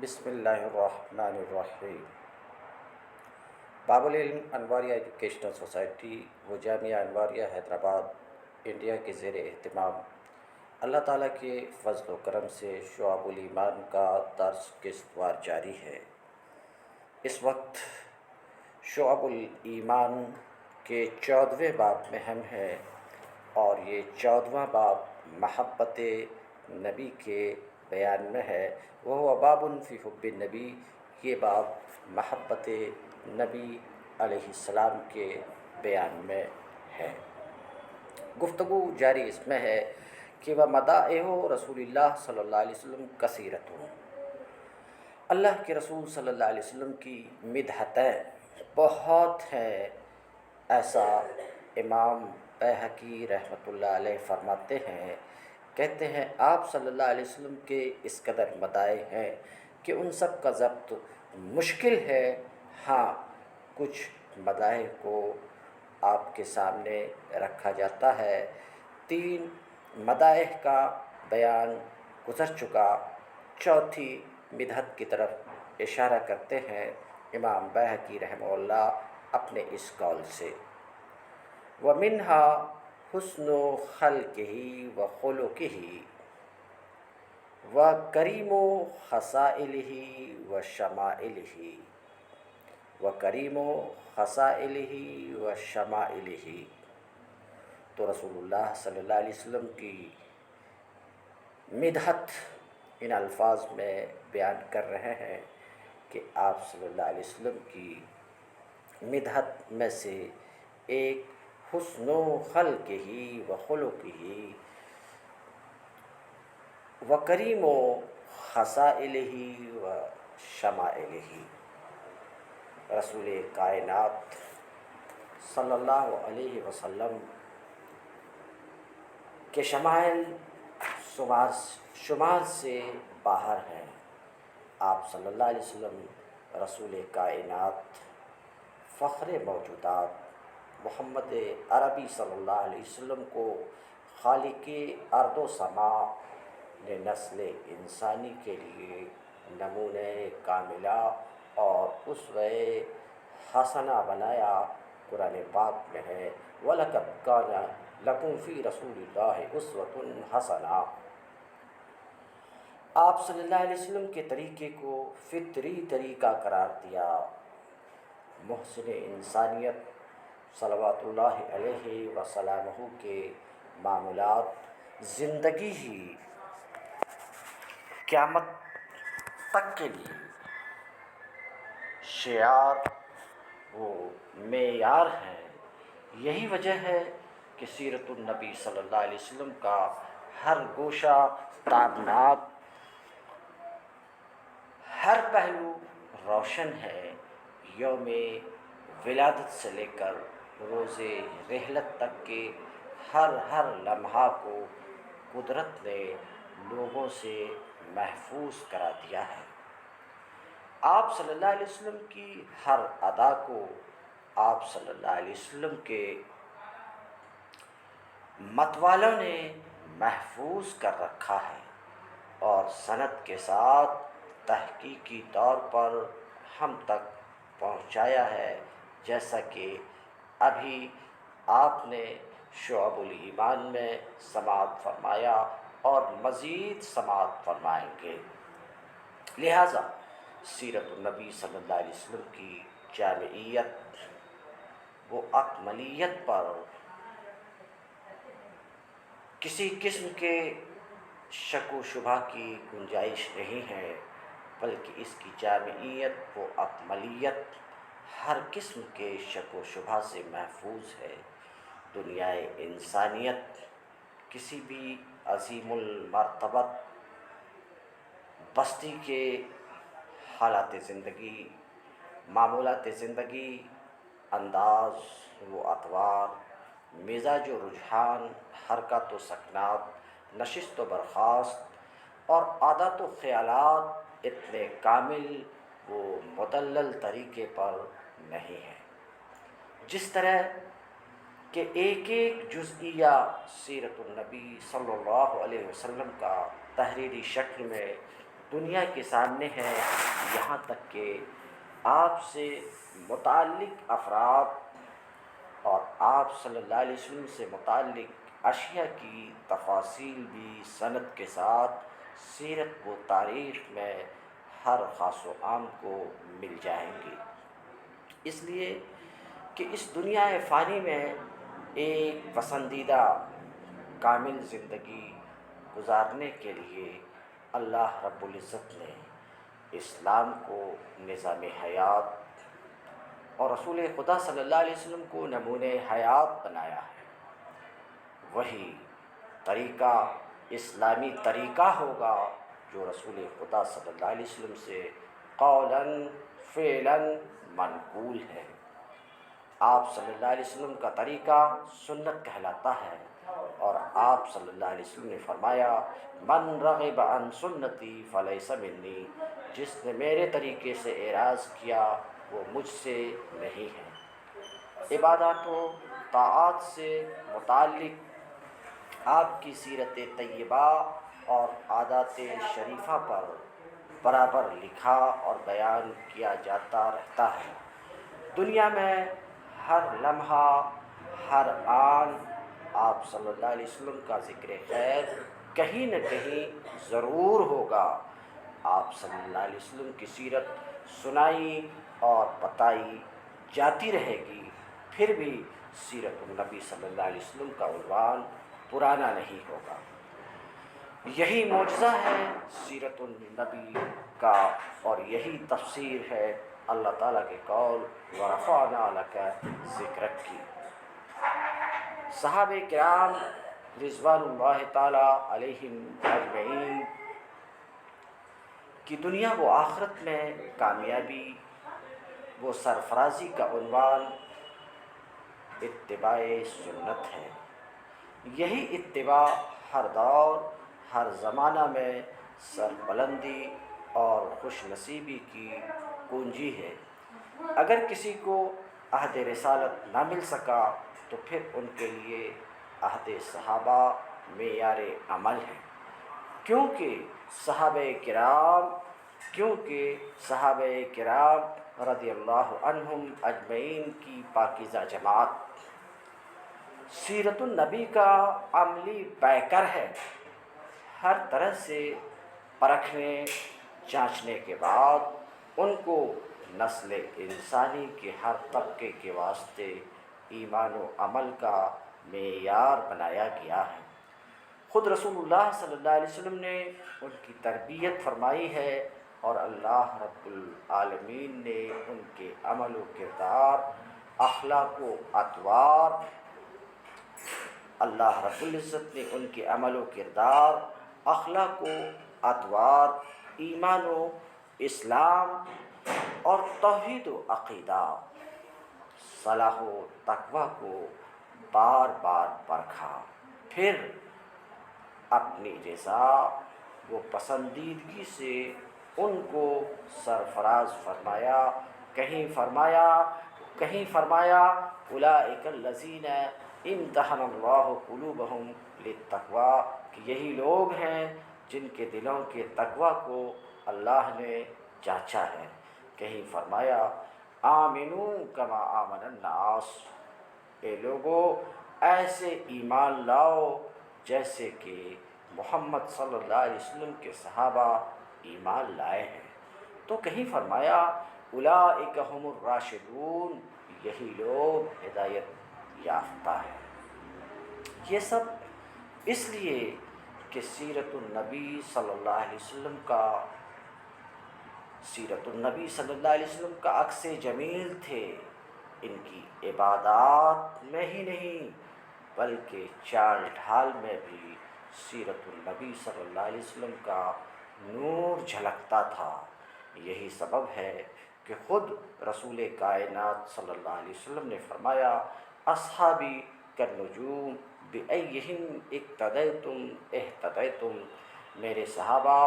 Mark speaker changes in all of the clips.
Speaker 1: بسم اللہ الرحمن الرحیم۔ باب العلم انواریہ ایجوکیشنل سوسائٹی و جامعہ انواریہ حیدرآباد انڈیا کے زیر اہتمام اللہ تعالیٰ کے فضل و کرم سے شعب الایمان کا درس قسط وار جاری ہے۔ اس وقت شعب الایمان کے 14ویں باب میں ہم ہیں اور یہ 14واں باب محبت نبی کے بیان میں ہے۔ وہ باب فی حب النبی، یہ باب محبت نبی علیہ السلام کے بیان میں ہے۔ گفتگو جاری اس میں ہے کہ وہ مدائح رسول اللہ صلی اللہ علیہ وسلم کثیرت، اللہ کے رسول صلی اللہ علیہ وسلم کی مدحتیں بہت ہیں۔ ایسا امام بیہقی رحمۃ اللہ علیہ فرماتے ہیں، کہتے ہیں آپ صلی اللہ علیہ وسلم کے اس قدر مدائح ہیں کہ ان سب کا ضبط مشکل ہے۔ ہاں، کچھ مدائح کو آپ کے سامنے رکھا جاتا ہے۔ 3 مدائح کا بیان گزر چکا، چوتھی مدحت کی طرف اشارہ کرتے ہیں امام بیہقی رحمہ اللہ اپنے اس قول سے۔ وَمِنْهَا حُسْنُ خَلْقِهِ وَخُلُقِهِ وَكَرِيمُ خَصَائِلِهِ وَشَمَائِلِهِ وَكَرِيمُ خَصَائِلِهِ وَشَمَائِلِهِ۔ تو رسول اللہ صلی اللہ علیہ وسلم کی مدحت ان الفاظ میں بیان کر رہے ہیں کہ آپ صلی اللہ علیہ وسلم کی مدحت میں سے ایک حسن خلقہ و خلقہ و کریم خصائلہ و شمائلہ، رسول کائنات صلی اللہ علیہ وسلم کے شمائل شمار سے باہر ہیں۔ آپ صلی اللہ علیہ وسلم رسول کائنات، فخر موجودات محمد عربی صلی اللہ علیہ وسلم کو خالق ارض و سماء نے نسل انسانی کے لیے نمونہ کاملہ اور اسوہ حسنہ بنایا۔ قرآن پاک میں ہے وَلَقَدْ كَانَ لَكُمْ فِي رَسُولِ اللَّهِ أُسْوَةٌ حَسَنَةٌ۔ آپ صلی اللہ علیہ وسلم کے طریقے کو فطری طریقہ قرار دیا۔ محسن انسانیت صلوات اللہ علیہ وسلم کے معمولات زندگی ہی قیامت تک کے لیے شعار و معیار ہے۔ یہی وجہ ہے کہ سیرت النبی صلی اللہ علیہ وسلم کا ہر گوشہ تابناک، ہر پہلو روشن ہے۔ یوم ولادت سے لے کر روز رحلت تک کے ہر لمحہ کو قدرت نے لوگوں سے محفوظ کرا دیا ہے۔ آپ صلی اللہ علیہ وسلم کی ہر ادا کو آپ صلی اللہ علیہ وسلم کے متوالوں نے محفوظ کر رکھا ہے اور سند کے ساتھ تحقیقی طور پر ہم تک پہنچایا ہے، جیسا کہ ابھی آپ نے شعب الایمان میں سماعت فرمایا اور مزید سماعت فرمائیں گے۔ لہٰذا سیرت النبی صلی اللہ علیہ وسلم کی جامعیت و اکملیت پر کسی قسم کے شک و شبہ کی گنجائش نہیں ہے، بلکہ اس کی جامعیت و اکملیت ہر قسم کے شک و شبہ سے محفوظ ہے۔ دنیائے انسانیت کسی بھی عظیم المرتبت بستی کے حالات زندگی، معمولات زندگی، انداز و اطوار، مزاج و رجحان، حرکات و سکنات، نشست و برخاست اور عادات و خیالات اتنے کامل و مدلل طریقے پر نہیں ہیں۔ جس طرح کہ ایک جزئیہ سیرت النبی صلی اللہ علیہ وسلم کا تحریری شکل میں دنیا کے سامنے ہے، یہاں تک کہ آپ سے متعلق افراد اور آپ صلی اللہ علیہ وسلم سے متعلق اشیاء کی تفاصیل بھی سند کے ساتھ سیرت و تاریخ میں ہر خاص و عام کو مل جائیں گی۔ اس لیے کہ اس دنیا فانی میں ایک پسندیدہ کامل زندگی گزارنے کے لیے اللہ رب العزت نے اسلام کو نظام حیات اور رسول خدا صلی اللہ علیہ وسلم کو نمونۂ حیات بنایا ہے۔ وہی طریقہ اسلامی طریقہ ہوگا جو رسول خدا صلی اللہ علیہ وسلم سے قولاً فعلاً منقول ہے۔ آپ صلی اللہ علیہ وسلم کا طریقہ سنت کہلاتا ہے، اور آپ صلی اللہ علیہ وسلم نے فرمایا من رغب عن سنتی فلیس منی، جس نے میرے طریقے سے اعراض کیا وہ مجھ سے نہیں ہے۔ عبادات و طاعات سے متعلق آپ کی سیرت طیبہ اور عادات شریفہ پر برابر لکھا اور بیان کیا جاتا رہتا ہے۔ دنیا میں ہر لمحہ ہر آن آپ صلی اللہ علیہ وسلم کا ذکر خیر کہیں نہ کہیں ضرور ہوگا۔ آپ صلی اللہ علیہ وسلم کی سیرت سنائی اور بتائی جاتی رہے گی، پھر بھی سیرت النبی صلی اللہ علیہ وسلم کا عنوان پرانا نہیں ہوگا۔ یہی معجزہ ہے سیرت النبی کا، اور یہی تفسیر ہے اللہ تعالیٰ کے قول وَرَفَعْنَا لَكَ ذِكْرَكَ کی۔ صحابہ کرام رضوان اللہ تعالیٰ علیہم اجمعین کی دنیا و آخرت میں کامیابی و سرفرازی کا عنوان اتباع سنت ہے۔ یہی اتباع ہر دور ہر زمانہ میں سربلندی اور خوش نصیبی کی کنجی ہے۔ اگر کسی کو عہد رسالت نہ مل سکا تو پھر ان کے لیے عہد صحابہ معیار عمل ہے، کیونکہ صحابہ کرام رضی اللہ عنہم اجمعین کی پاکیزہ جماعت سیرت النبی کا عملی پیکر ہے۔ ہر طرح سے پرکھنے جانچنے کے بعد ان کو نسل انسانی کے ہر طبقے کے واسطے ایمان و عمل کا معیار بنایا گیا ہے۔ خود رسول اللہ صلی اللہ علیہ وسلم نے ان کی تربیت فرمائی ہے، اور اللہ رب العالمین نے ان کے عمل و کردار، اخلاق و اطوار اللہ رب العزت نے ان کے عمل و کردار، اخلاق و اطوار، ایمان و اسلام اور توحید و عقیدہ، صلاح و تقویٰ کو بار بار پرکھا، پھر اپنی رضا و پسندیدگی سے ان کو سرفراز فرمایا۔ کہیں فرمایا اولئک الذین امتحن اللہ قلوبہم للتقویٰ، کہ یہی لوگ ہیں جن کے دلوں کے تقویٰ کو اللہ نے جانچا ہے۔ کہیں فرمایا آمنوا کما آمن الناس، اے لوگو ایسے ایمان لاؤ جیسے کہ محمد صلی اللہ علیہ وسلم کے صحابہ ایمان لائے ہیں۔ تو کہیں فرمایا اولئک هم الراشدون، یہی لوگ ہدایت یافتہ ہیں۔ یہ سب اس لیے کہ سیرت النبی صلی اللہ علیہ وسلم کا عکس جمیل تھے۔ ان کی عبادات میں ہی نہیں بلکہ چال ڈھال میں بھی سیرت النبی صلی اللہ علیہ وسلم کا نور جھلکتا تھا۔ یہی سبب ہے کہ خود رسول کائنات صلی اللہ علیہ وسلم نے فرمایا اصحابی کالنجوم بأیہم اقتدیتم اہتدیتم، میرے صحابہ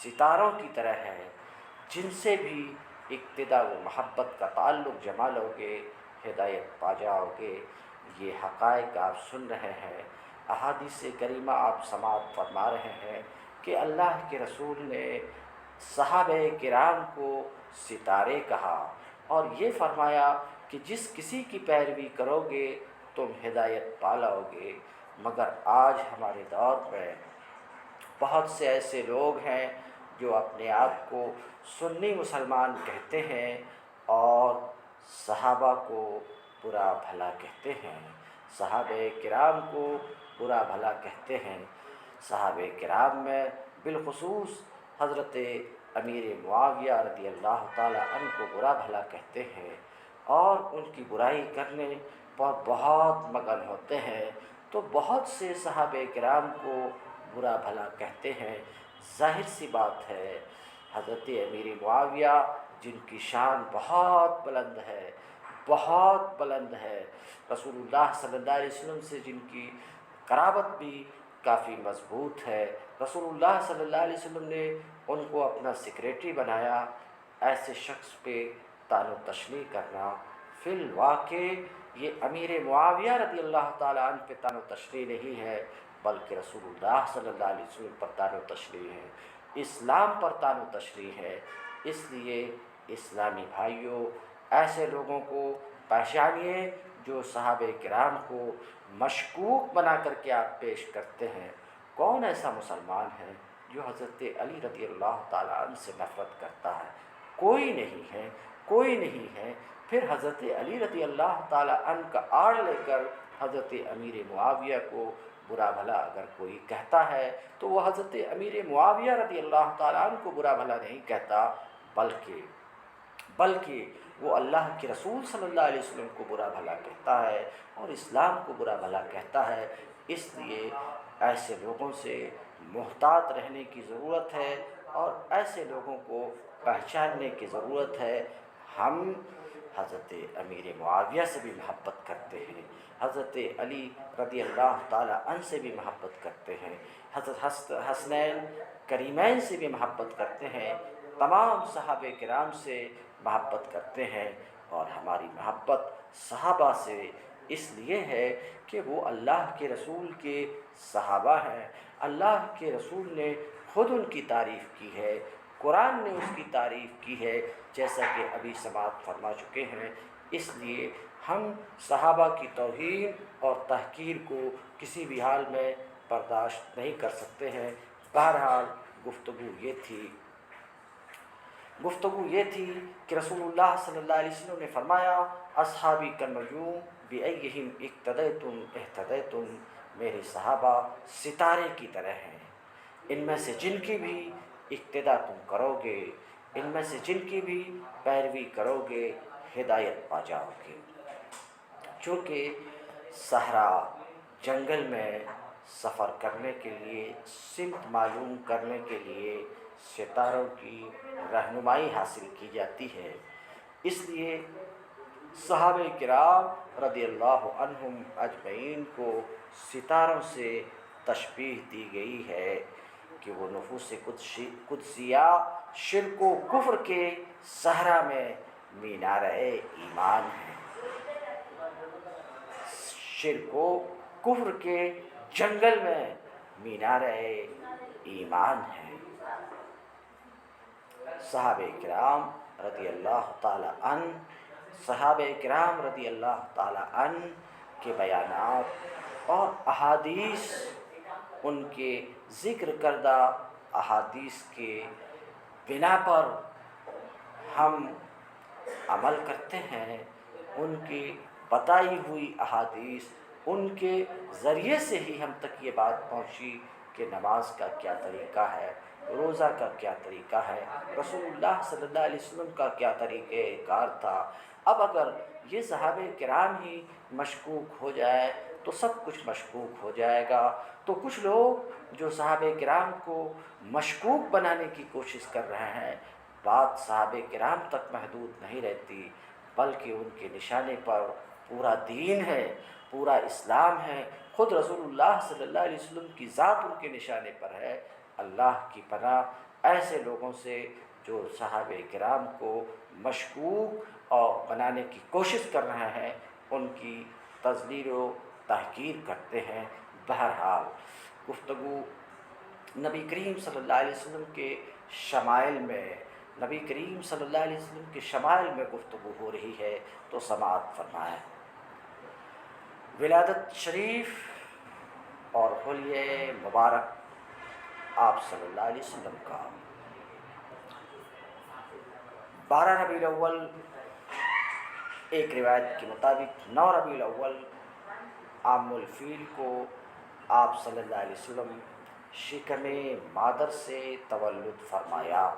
Speaker 1: ستاروں کی طرح ہیں، جن سے بھی اقتداء و محبت کا تعلق جما لو گے ہدایت پا جاؤ گے۔ یہ حقائق آپ سن رہے ہیں، احادیث کریمہ آپ سماعت فرما رہے ہیں کہ اللہ کے رسول نے صحابہ کرام کو ستارے کہا اور یہ فرمایا کہ جس کسی کی پیروی کرو گے تم ہدایت پا لاؤ گے۔ مگر آج ہمارے دور میں بہت سے ایسے لوگ ہیں جو اپنے آپ کو سنی مسلمان کہتے ہیں اور صحابہ کو برا بھلا کہتے ہیں، صحابہ کرام کو برا بھلا کہتے ہیں۔ صحابہ کرام میں بالخصوص حضرت امیر معاویہ رضی اللہ تعالی عنہ کو برا بھلا کہتے ہیں اور ان کی برائی کرنے پر بہت مگن ہوتے ہیں، تو بہت سے صحابہ کرام کو برا بھلا کہتے ہیں۔ ظاہر سی بات ہے، حضرت امیر معاویہ جن کی شان بہت بلند ہے، بہت بلند ہے، رسول اللہ صلی اللہ علیہ وسلم سے جن کی قرابت بھی کافی مضبوط ہے، رسول اللہ صلی اللہ علیہ وسلم نے ان کو اپنا سیکریٹری بنایا، ایسے شخص پہ طعن و تشنیع کرنا فی الواقع یہ امیر معاویہ رضی اللہ تعالیٰ عنہ پہ طعن و تشنیع نہیں ہے، بلکہ رسول اللہ صلی اللہ علیہ وسلم پر طعن و تشنیع ہے، اسلام پر طعن و تشنیع ہے۔ اس لیے اسلامی بھائیوں، ایسے لوگوں کو پہچانیے جو صحابہ کرام کو مشکوک بنا کر کے آپ پیش کرتے ہیں۔ کون ایسا مسلمان ہے جو حضرت علی رضی اللہ تعالیٰ عنہ سے نفرت کرتا ہے؟ کوئی نہیں ہے، کوئی نہیں ہے۔ پھر حضرت علی رضی اللہ تعالیٰ عنہ کا آڑ لے کر حضرت امیر معاویہ کو برا بھلا اگر کوئی کہتا ہے تو وہ حضرت امیر معاویہ رضی اللہ تعالیٰ عنہ کو برا بھلا نہیں کہتا، بلکہ وہ اللہ کے رسول صلی اللہ علیہ وسلم کو برا بھلا کہتا ہے اور اسلام کو برا بھلا کہتا ہے۔ اس لیے ایسے لوگوں سے محتاط رہنے کی ضرورت ہے اور ایسے لوگوں کو پہچاننے کی ضرورت ہے۔ ہم حضرت امیر معاویہ سے بھی محبت کرتے ہیں، حضرت علی رضی اللہ تعالیٰ عنہ سے بھی محبت کرتے ہیں، حضرت حسنین کریمین سے بھی محبت کرتے ہیں، تمام صحابہ کرام سے محبت کرتے ہیں، اور ہماری محبت صحابہ سے اس لیے ہے کہ وہ اللہ کے رسول کے صحابہ ہیں۔ اللہ کے رسول نے خود ان کی تعریف کی ہے، قرآن نے اس کی تعریف کی ہے، جیسا کہ ابھی سماعت فرما چکے ہیں۔ اس لیے ہم صحابہ کی توہین اور تحقیر کو کسی بھی حال میں برداشت نہیں کر سکتے ہیں۔ بہرحال گفتگو یہ تھی کہ رسول اللہ صلی اللہ علیہ وسلم نے فرمایا اصحابی کالنجوم بأیہم اقتدیتم اہتدیتم، میرے صحابہ ستارے کی طرح ہیں، ان میں سے جن کی بھی اقتدا تم کرو گے، ان میں سے جن کی بھی پیروی کرو گے، ہدایت پا جاؤ گے۔ چونکہ صحرا جنگل میں سفر کرنے کے لیے، سمت معلوم کرنے کے لیے ستاروں کی رہنمائی حاصل کی جاتی ہے، اس لیے صحابہ کرام رضی اللہ عنہم اجمعین کو ستاروں سے تشبیہ دی گئی ہے کہ وہ نفوس قدسیہ شرک و کفر کے صحرا میں مینارِ ایمان ہیں، شرک و کفر کے جنگل میں مینارِ ایمان ہیں۔ صحابہ کرام رضی اللہ تعالی عنہ کے بیانات اور احادیث، ان کے ذکر کردہ احادیث کے بنا پر ہم عمل کرتے ہیں، ان کی بتائی ہوئی احادیث، ان کے ذریعے سے ہی ہم تک یہ بات پہنچی کہ نماز کا کیا طریقہ ہے، روزہ کا کیا طریقہ ہے، رسول اللہ صلی اللہ علیہ وسلم کا کیا طریقہ کار تھا۔ اب اگر یہ صحابہ کرام ہی مشکوک ہو جائے تو سب کچھ مشکوک ہو جائے گا۔ تو کچھ لوگ جو صحابہ کرام کو مشکوک بنانے کی کوشش کر رہے ہیں، بات صحابہ کرام تک محدود نہیں رہتی، بلکہ ان کے نشانے پر پورا دین ہے، پورا اسلام ہے، خود رسول اللہ صلی اللہ علیہ وسلم کی ذات ان کے نشانے پر ہے۔ اللہ کی پناہ ایسے لوگوں سے جو صحابہ کرام کو مشکوک اور بنانے کی کوشش کر رہے ہیں، ان کی تذلیل و تحقیر کرتے ہیں۔ بہرحال گفتگو نبی کریم صلی اللہ علیہ وسلم کے شمائل میں نبی کریم صلی اللہ علیہ وسلم کے شمائل میں گفتگو ہو رہی ہے تو سماعت فرمائیں۔ ولادت شریف اور حلیہ مبارک آپ صلی اللہ علیہ وسلم کا 12 ربیع الاول، ایک روایت کے مطابق 9 ربیع الاول عام الفیل کو آپ صلی اللہ علیہ وسلم شکم مادر سے تولد فرمایا۔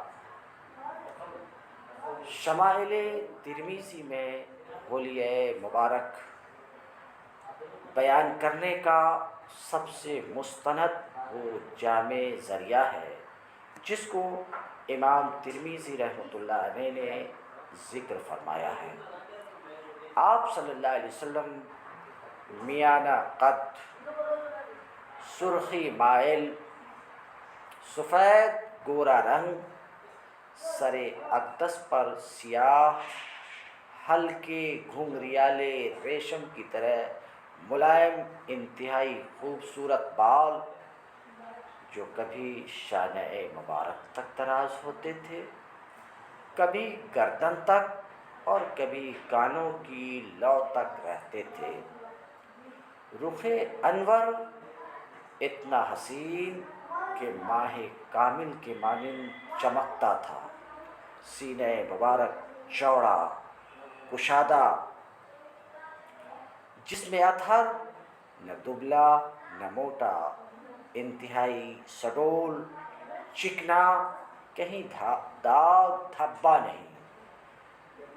Speaker 1: شمائل ترمذی میں حلیہ مبارک بیان کرنے کا سب سے مستند وہ جامع ذریعہ ہے جس کو امام ترمذی رحمۃ اللہ علیہ نے ذکر فرمایا ہے۔ آپ صلی اللہ علیہ وسلم میانہ قد، سرخی مائل، سفید گورا رنگ، سر اقدس پر سیاہ ہلکے گھنگریالے ریشم کی طرح ملائم انتہائی خوبصورت بال جو کبھی شانہ مبارک تک دراز ہوتے تھے، کبھی گردن تک اور کبھی کانوں کی لو تک رہتے تھے۔ رخ انور اتنا حسین کہ ماہ کامل کے مانند چمکتا تھا۔ سینہ مبارک چوڑا، کشادہ، جس میں اطہر، نہ دبلا نہ موٹا، انتہائی سڈول، چکنا، کہیں داغ دھبا نہیں۔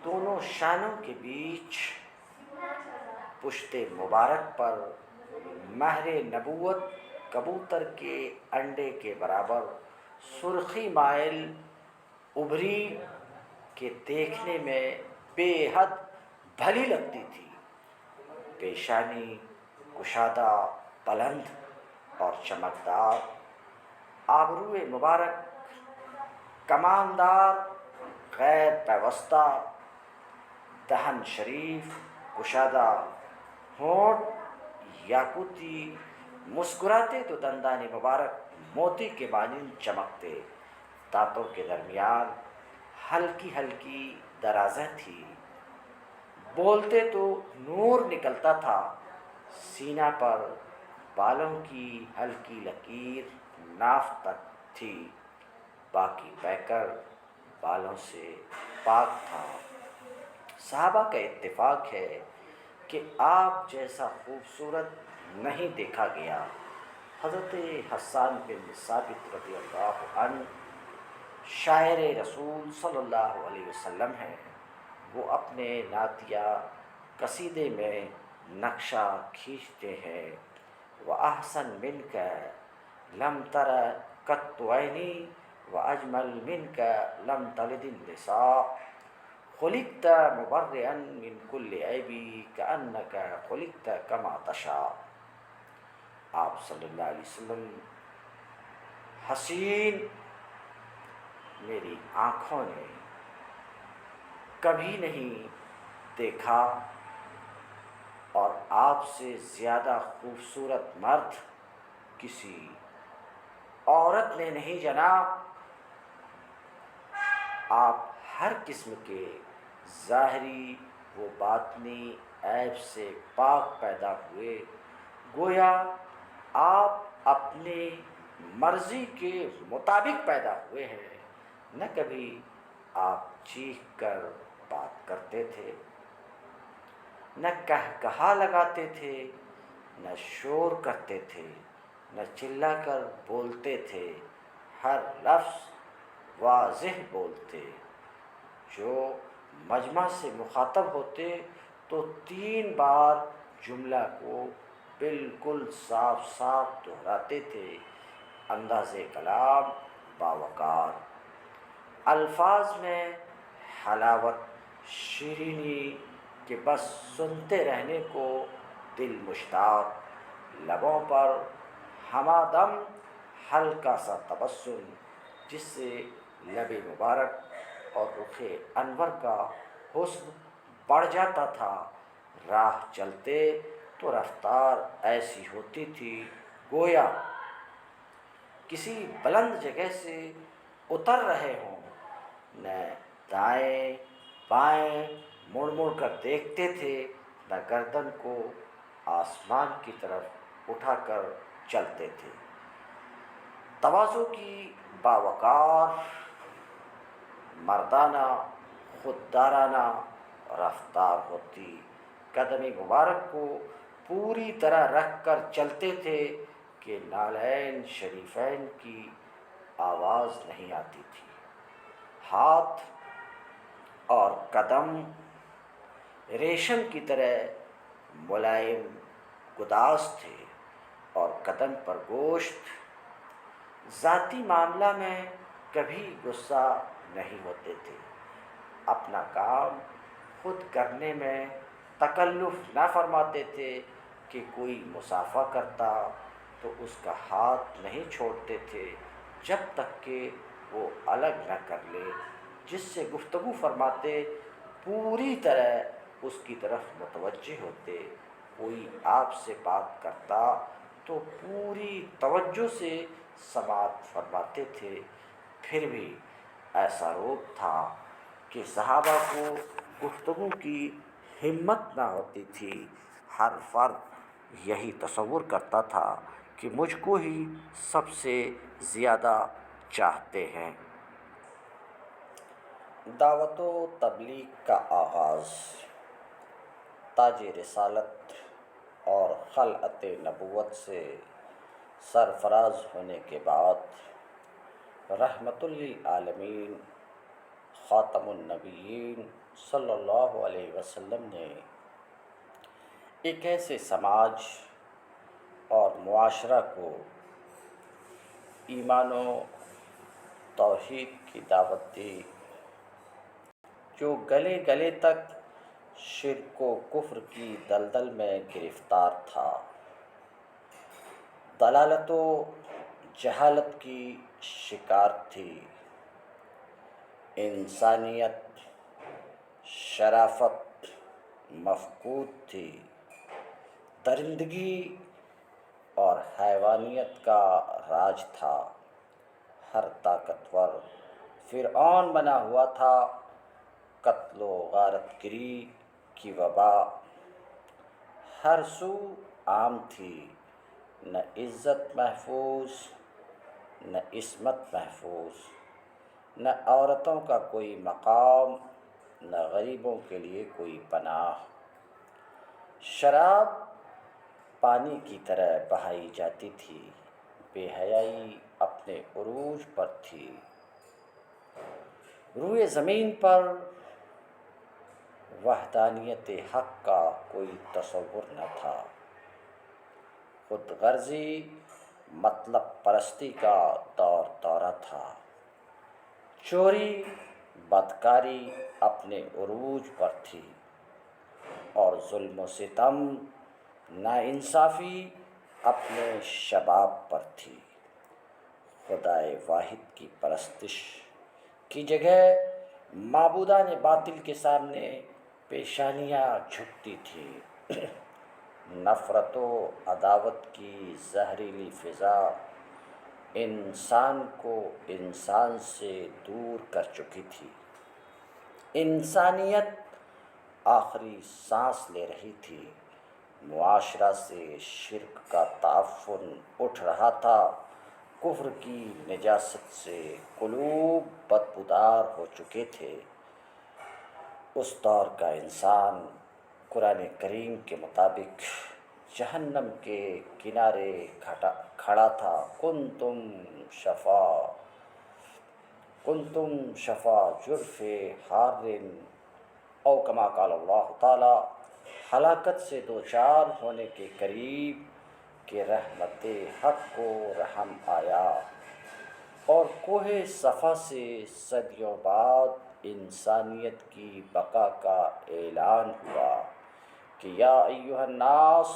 Speaker 1: دونوں شانوں کے بیچ پشت مبارک پر مہر نبوت کبوتر کے انڈے کے برابر سرخی مائل ابھری کہ دیکھنے میں بے حد بھلی لگتی تھی۔ پیشانی کشادہ، بلند اور چمکدار، آبرو مبارک کماندار، غیر پیوستہ، دہن شریف کشادہ، ہونٹ یاقوتی، مسکراتے تو دندان مبارک موتی کے مانند چمکتے، دانتوں کے درمیان ہلکی ہلکی درازیں تھی، بولتے تو نور نکلتا تھا۔ سینہ پر بالوں کی ہلکی لکیر ناف تک تھی، باقی پیکر بالوں سے پاک تھا۔ صحابہ کا اتفاق ہے کہ آپ جیسا خوبصورت نہیں دیکھا گیا۔ حضرت حسان بن ثابت رضی اللہ عنہ شاعر رسول صلی اللہ علیہ وسلم ہیں۔ وہ اپنے نعتیہ قصیدے میں نقشہ کھینچتے ہیں: وَأَحْسَنُ مِنْكَ لَمْ تَرَ قَطُّ عَيْنِي وَأَجْمَلُ مِنْكَ لَمْ تَلِدِ النِّسَاءُ خُلِقْتَ مُبَرِّئًا مِنْ كُلِّ عَيْبٍ كَأَنَّكَ خُلِقْتَ كَمَا تَشَاءُ۔ آپ صلی اللہ علیہ وسلم حسین میری آنکھوں نے کبھی نہیں دیکھا اور آپ سے زیادہ خوبصورت مرد کسی عورت نے نہیں جنا۔ آپ ہر قسم کے ظاہری و باطنی عیب سے پاک پیدا ہوئے، گویا آپ اپنی مرضی کے مطابق پیدا ہوئے ہیں۔ نہ کبھی آپ چیخ کر بات کرتے تھے، نہ کہا لگاتے تھے، نہ شور کرتے تھے، نہ چلا کر بولتے تھے، ہر لفظ واضح بولتے۔ جو مجمع سے مخاطب ہوتے تو 3 بار جملہ کو بالکل صاف صاف دہراتے تھے۔ انداز کلام باوقار، الفاظ میں حلاوت، شیرینی کہ بس سنتے رہنے کو دل مشتاق، لبوں پر ہمادم ہلکا سا تبسم جس سے لب مبارک اور رخ انور کا حسن بڑھ جاتا تھا۔ راہ چلتے تو رفتار ایسی ہوتی تھی گویا کسی بلند جگہ سے اتر رہے ہوں، نہ دائیں بائیں مڑ مڑ کر دیکھتے تھے، نہ گردن کو آسمان کی طرف اٹھا کر چلتے تھے۔ تواضع کی باوقار مردانہ خوددارانہ رفتار ہوتی، قدم مبارک کو پوری طرح رکھ کر چلتے تھے کہ نعلین شریفین کی آواز نہیں آتی تھی۔ ہاتھ اور قدم ریشم کی طرح ملائم گداز تھے، اور قدم پر گوشت۔ ذاتی معاملہ میں کبھی غصہ نہیں ہوتے تھے، اپنا کام خود کرنے میں تکلف نہ فرماتے تھے کہ کوئی مصافحہ کرتا تو اس کا ہاتھ نہیں چھوڑتے تھے جب تک کہ وہ الگ نہ کر لے، جس سے گفتگو فرماتے پوری طرح اس کی طرف متوجہ ہوتے، کوئی آپ سے بات کرتا تو پوری توجہ سے سماعت فرماتے تھے۔ پھر بھی ایسا روب تھا کہ صحابہ کو گفتگو کی ہمت نہ ہوتی تھی، ہر فرد یہی تصور کرتا تھا کہ مجھ کو ہی سب سے زیادہ چاہتے ہیں۔ دعوت و تبلیغ کا آغاز۔ تاج رسالت اور خلعت نبوت سے سرفراز ہونے کے بعد رحمت للعالمین خاتم النبیین صلی اللہ علیہ وسلم نے ایک ایسے سماج اور معاشرہ کو ایمان و توحید کی دعوت دی جو گلے گلے تک شرک و کفر کی دلدل میں گرفتار تھا، ضلالت و جہالت کی شکار تھی، انسانیت شرافت مفقود تھی، درندگی اور حیوانیت کا راج تھا، ہر طاقتور فرعون بنا ہوا تھا، قتل و غارت گری کی وبا ہر سو عام تھی، نہ عزت محفوظ نہ عصمت محفوظ، نہ عورتوں کا کوئی مقام نہ غریبوں کے لیے کوئی پناہ۔ شراب پانی کی طرح بہائی جاتی تھی، بے حیائی اپنے عروج پر تھی، روئے زمین پر وحدانیت حق کا کوئی تصور نہ تھا، خود غرضی مطلب پرستی کا دور دورہ تھا، چوری بدکاری اپنے عروج پر تھی، اور ظلم و ستم ناانصافی اپنے شباب پر تھی۔ خدائے واحد کی پرستش کی جگہ معبودان باطل کے سامنے پیشانیاں جھکتی تھیں، نفرت و عداوت کی زہریلی فضا انسان کو انسان سے دور کر چکی تھی، انسانیت آخری سانس لے رہی تھی، معاشرہ سے شرک کا تعفن اٹھ رہا تھا، کفر کی نجاست سے قلوب بدبودار ہو چکے تھے۔ اس دور کا انسان قرآن کریم کے مطابق جہنم کے کنارے کھڑا تھا، کنتم شفا جرف حار او کما قال اللہ تعالی، ہلاکت سے دوچار ہونے کے قریب کہ رحمت حق کو رحم آیا، اور کوہ صفا سے صدیوں بعد انسانیت کی بقا کا اعلان ہوا کہ یا ایھا الناس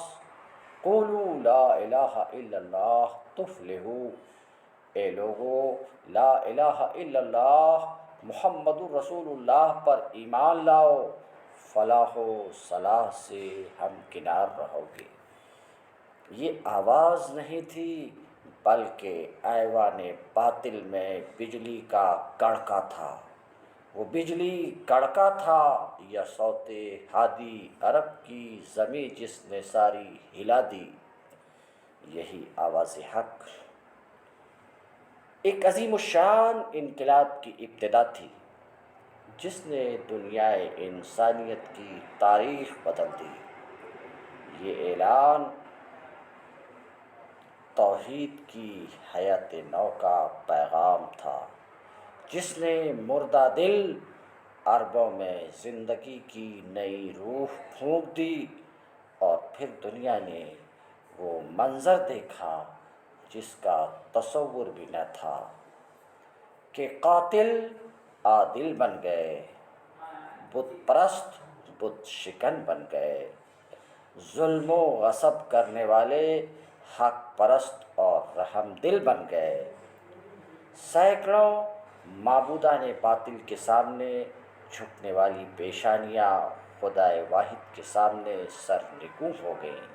Speaker 1: قولوا لا الہ الا اللہ تفلحوا، اے لوگو لا الہ الا اللہ محمد الرسول اللہ پر ایمان لاؤ، فلاح و صلاح سے ہمکنار رہو گے۔ یہ آواز نہیں تھی بلکہ ایوان باطل میں بجلی کا کڑکا تھا۔ وہ بجلی کڑکا تھا یا صوت ہادی عرب کی زمیں جس نے ساری ہلا دی، یہی آواز حق ایک عظیم الشان انقلاب کی ابتدا تھی جس نے دنیائے انسانیت کی تاریخ بدل دی۔ یہ اعلان توحید کی حیات نو کا پیغام تھا جس نے مردہ دل عربوں میں زندگی کی نئی روح پھونک دی، اور پھر دنیا نے وہ منظر دیکھا جس کا تصور بھی نہ تھا کہ قاتل عادل بن گئے، بت پرست بت شکن بن گئے، ظلم و غصب کرنے والے حق پرست اور رحم دل بن گئے۔ سینکڑوں معبودان باطل کے سامنے جھکنے والی پیشانیاں خدائے واحد کے سامنے سر نگوں ہو گئیں۔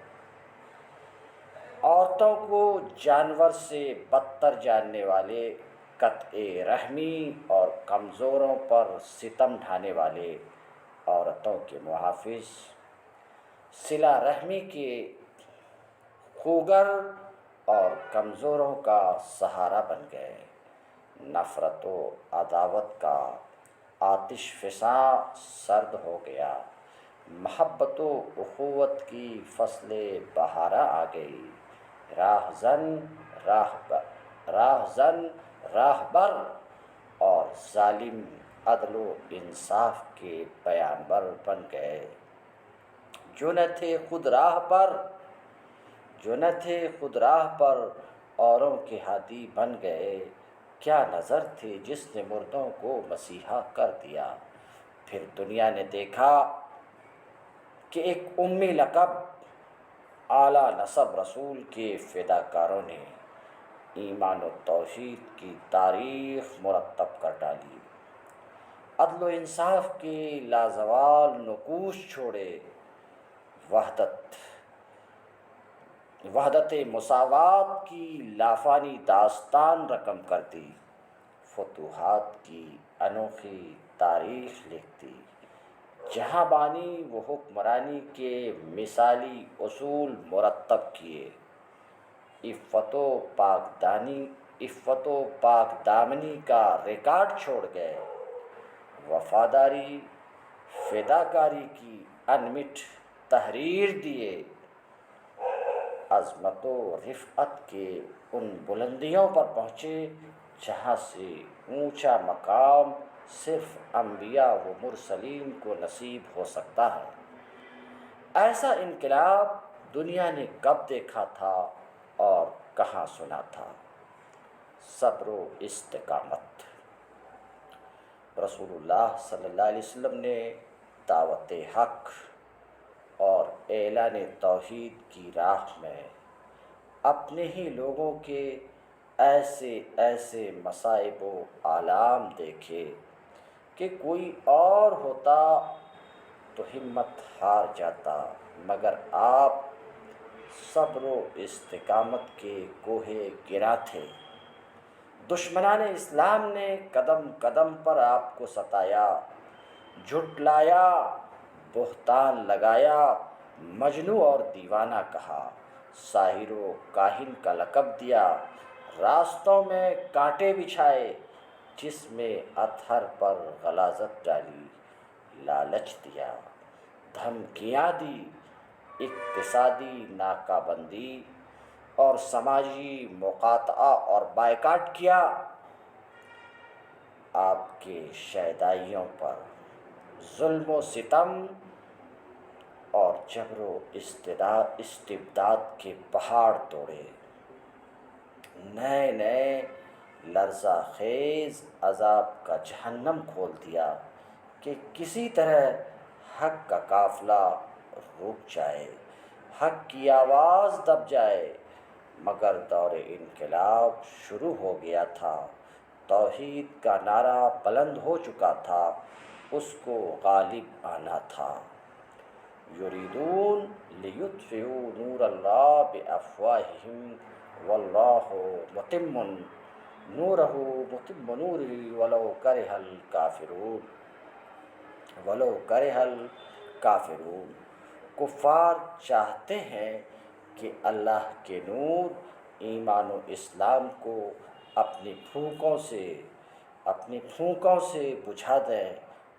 Speaker 1: عورتوں کو جانور سے بدتر جاننے والے، قطع رحمی اور کمزوروں پر ستم ڈھانے والے، عورتوں کے محافظ، صلہ رحمی کے خوگر اور کمزوروں کا سہارا بن گئے۔ نفرت و عداوت کا آتش فشاں سرد ہو گیا، محبت و اخوت کی فصل بہارا آ گئی۔ راہبر اور ظالم عدل و انصاف کے بیانبر بن گئے۔ جو نہ تھے خود راہ پر اوروں کے ہادی بن گئے۔ کیا نظر تھے جس نے مردوں کو مسیحا کر دیا۔ پھر دنیا نے دیکھا کہ ایک امی لقب اعلیٰ نسب رسول کے فداکاروں نے ایمان و توحید کی تاریخ مرتب کر ڈالی، عدل و انصاف کے لازوال نقوش چھوڑے، وحدت مساوات کی لافانی داستان رقم کر دی، فتوحات کی انوکھی تاریخ لکھ دی، جہاں بانی و حکمرانی کے مثالی اصول مرتب کیے، عفت و پاک دامنی کا ریکارڈ چھوڑ گئے، وفاداری فداکاری کی انمٹ تحریر دیے، عظمت و رفعت کے ان بلندیوں پر پہنچے جہاں سے اونچا مقام صرف انبیاء و مرسلین کو نصیب ہو سکتا ہے۔ ایسا انقلاب دنیا نے کب دیکھا تھا اور کہاں سنا تھا؟ صبر و استقامت۔ رسول اللہ صلی اللہ علیہ وسلم نے دعوت حق اور اعلان توحید کی راہ میں اپنے ہی لوگوں کے ایسے مصائب و آلام دیکھے کہ کوئی اور ہوتا تو ہمت ہار جاتا، مگر آپ صبر و استقامت کے کوہ گرا تھے۔ دشمنان اسلام نے قدم قدم پر آپ کو ستایا، جھٹلایا، بہتان لگایا، مجنوں اور دیوانہ کہا، ساحر و کاہن کا لقب دیا، راستوں میں کانٹے بچھائے، جس میں اطہر پر غلاظت ڈالی، لالچ دیا، دھمکیاں دی، اقتصادی ناکہ بندی اور سماجی مقاطعہ اور بائیکاٹ کیا۔ آپ کے شیدائیوں پر ظلم و ستم اور جبر و استبداد کے پہاڑ توڑے، نئے لرزہ خیز عذاب کا جہنم کھول دیا کہ کسی طرح حق کا قافلہ رک جائے، حق کی آواز دب جائے، مگر دور انقلاب شروع ہو گیا تھا، توحید کا نعرہ بلند ہو چکا تھا، اس کو غالب آنا تھا۔ یریدون لیطفئوا نور اللہ بافواہہم واللہ متم نورہ متم نورہ ولو کرہ الکافرون ولو کرہ الکافرون۔ کفار چاہتے ہیں کہ اللہ کے نور ایمان و اسلام کو اپنی پھونکوں سے بجھا دیں،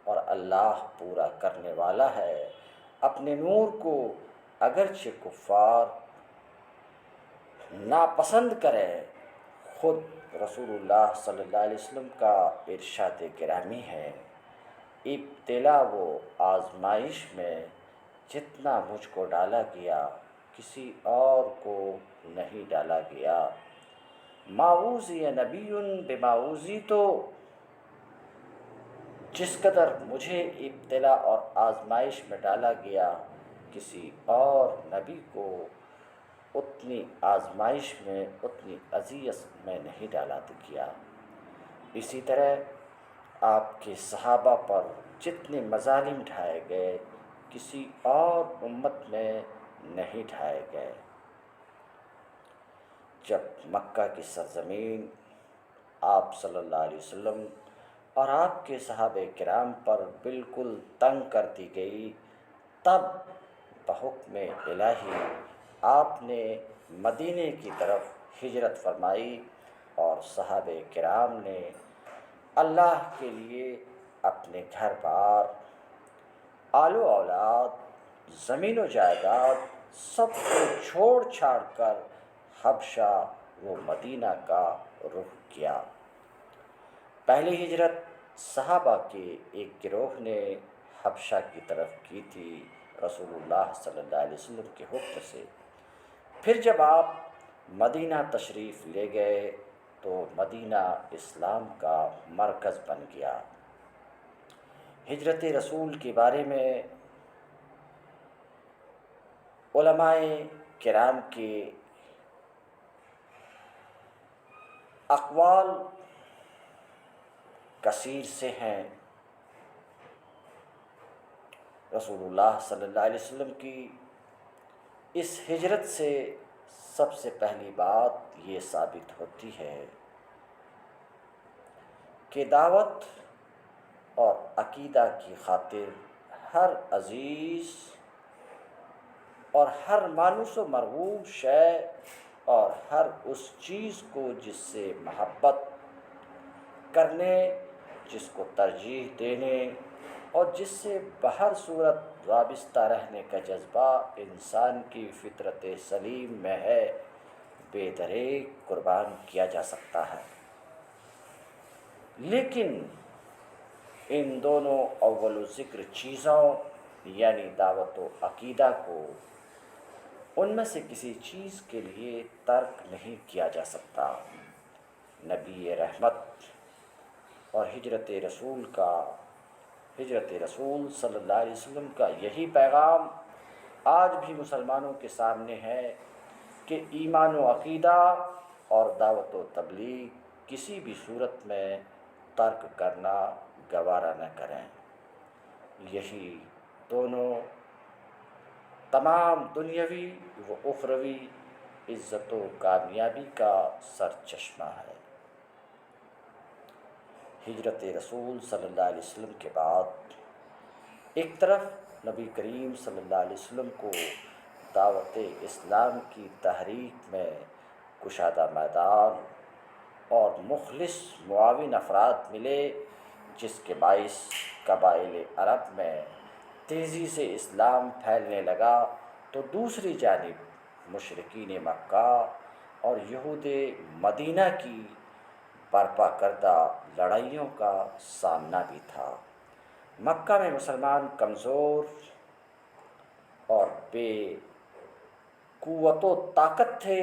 Speaker 1: اور اللہ پورا کرنے والا ہے اپنے نور کو، اگرچہ کفار ناپسند کریں۔ خود رسول اللہ صلی اللہ علیہ وسلم کا ارشاد گرامی ہے، ابتلا و آزمائش میں جتنا مجھ کو ڈالا گیا کسی اور کو نہیں ڈالا گیا۔ ما اوذی نبی بما اوذیت، جس قدر مجھے ابتلا اور آزمائش میں ڈالا گیا کسی اور نبی کو اتنی آزمائش میں، اتنی اذیت میں نہیں ڈالا گیا۔ اسی طرح آپ کے صحابہ پر جتنے مظالم ڈھائے گئے کسی اور امت میں نہیں ڈھائے گئے۔ جب مکہ کی سرزمین آپ صلی اللہ علیہ وسلم اور آپ کے صحابہ کرام پر بالکل تنگ کر دی گئی، تب بحکم الہی آپ نے مدینے کی طرف ہجرت فرمائی، اور صحابہ کرام نے اللہ کے لیے اپنے گھر بار، آل و اولاد، زمین و جائیداد سب کو چھوڑ چھاڑ کر حبشہ و مدینہ کا رخ کیا۔ پہلی ہجرت صحابہ کے ایک گروہ نے حبشہ کی طرف کی تھی رسول اللہ صلی اللہ علیہ وسلم کے حکم سے۔ پھر جب آپ مدینہ تشریف لے گئے تو مدینہ اسلام کا مرکز بن گیا۔ ہجرت رسول کے بارے میں علماء کرام کے اقوال کثیر سے ہیں۔ رسول اللہ صلی اللہ علیہ وسلم کی اس ہجرت سے سب سے پہلی بات یہ ثابت ہوتی ہے کہ دعوت اور عقیدہ کی خاطر ہر عزیز اور ہر مانوس و مرغوب شے اور ہر اس چیز کو جس سے محبت کرنے، جس کو ترجیح دینے اور جس سے بہر صورت وابستہ رہنے کا جذبہ انسان کی فطرت سلیم میں ہے، بے دریغ قربان کیا جا سکتا ہے۔ لیکن ان دونوں اول ذکر چیزوں یعنی دعوت و عقیدہ کو ان میں سے کسی چیز کے لیے ترک نہیں کیا جا سکتا۔ نبی رحمت اور ہجرت رسول صلی اللہ علیہ وسلم کا یہی پیغام آج بھی مسلمانوں کے سامنے ہے کہ ایمان و عقیدہ اور دعوت و تبلیغ کسی بھی صورت میں ترک کرنا گوارا نہ کریں۔ یہی دونوں تمام دنیاوی و اخروی عزت و کامیابی کا سرچشمہ ہے۔ ہجرت رسول صلی اللہ علیہ وسلم کے بعد ایک طرف نبی کریم صلی اللہ علیہ وسلم کو دعوت اسلام کی تحریک میں کشادہ میدان اور مخلص معاون افراد ملے، جس کے باعث قبائل عرب میں تیزی سے اسلام پھیلنے لگا، تو دوسری جانب مشرکین مکہ اور یہود مدینہ کی برپا کردہ لڑائیوں کا سامنا بھی تھا۔ مکہ میں مسلمان کمزور اور بے قوت و طاقت تھے،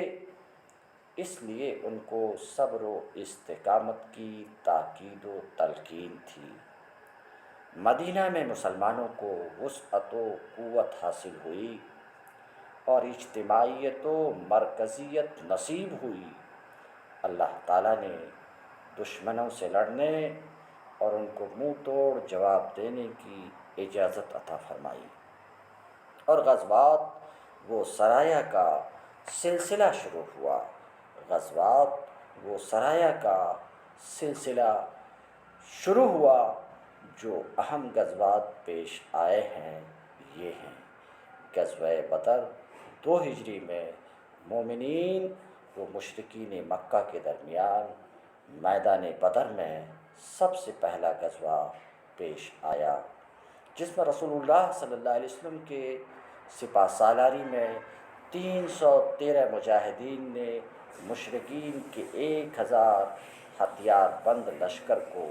Speaker 1: اس لیے ان کو صبر و استقامت کی تاکید و تلقین تھی۔ مدینہ میں مسلمانوں کو وسعت و قوت حاصل ہوئی اور اجتماعیت و مرکزیت نصیب ہوئی۔ اللہ تعالیٰ نے دشمنوں سے لڑنے اور ان کو منہ توڑ جواب دینے کی اجازت عطا فرمائی، اور غزوات و سرایہ کا سلسلہ شروع ہوا، غزوات وہ سرایہ کا سلسلہ شروع ہوا۔ جو اہم غزوات پیش آئے ہیں یہ ہیں: غزوہ بدر 2 ہجری میں مومنین و مشرکین مکہ کے درمیان میدان بدر میں سب سے پہلا غزوہ پیش آیا، جس میں رسول اللہ صلی اللہ علیہ وسلم کے سپہ سالاری میں 313 مجاہدین نے مشرکین کے 1000 ہتھیار بند لشکر کو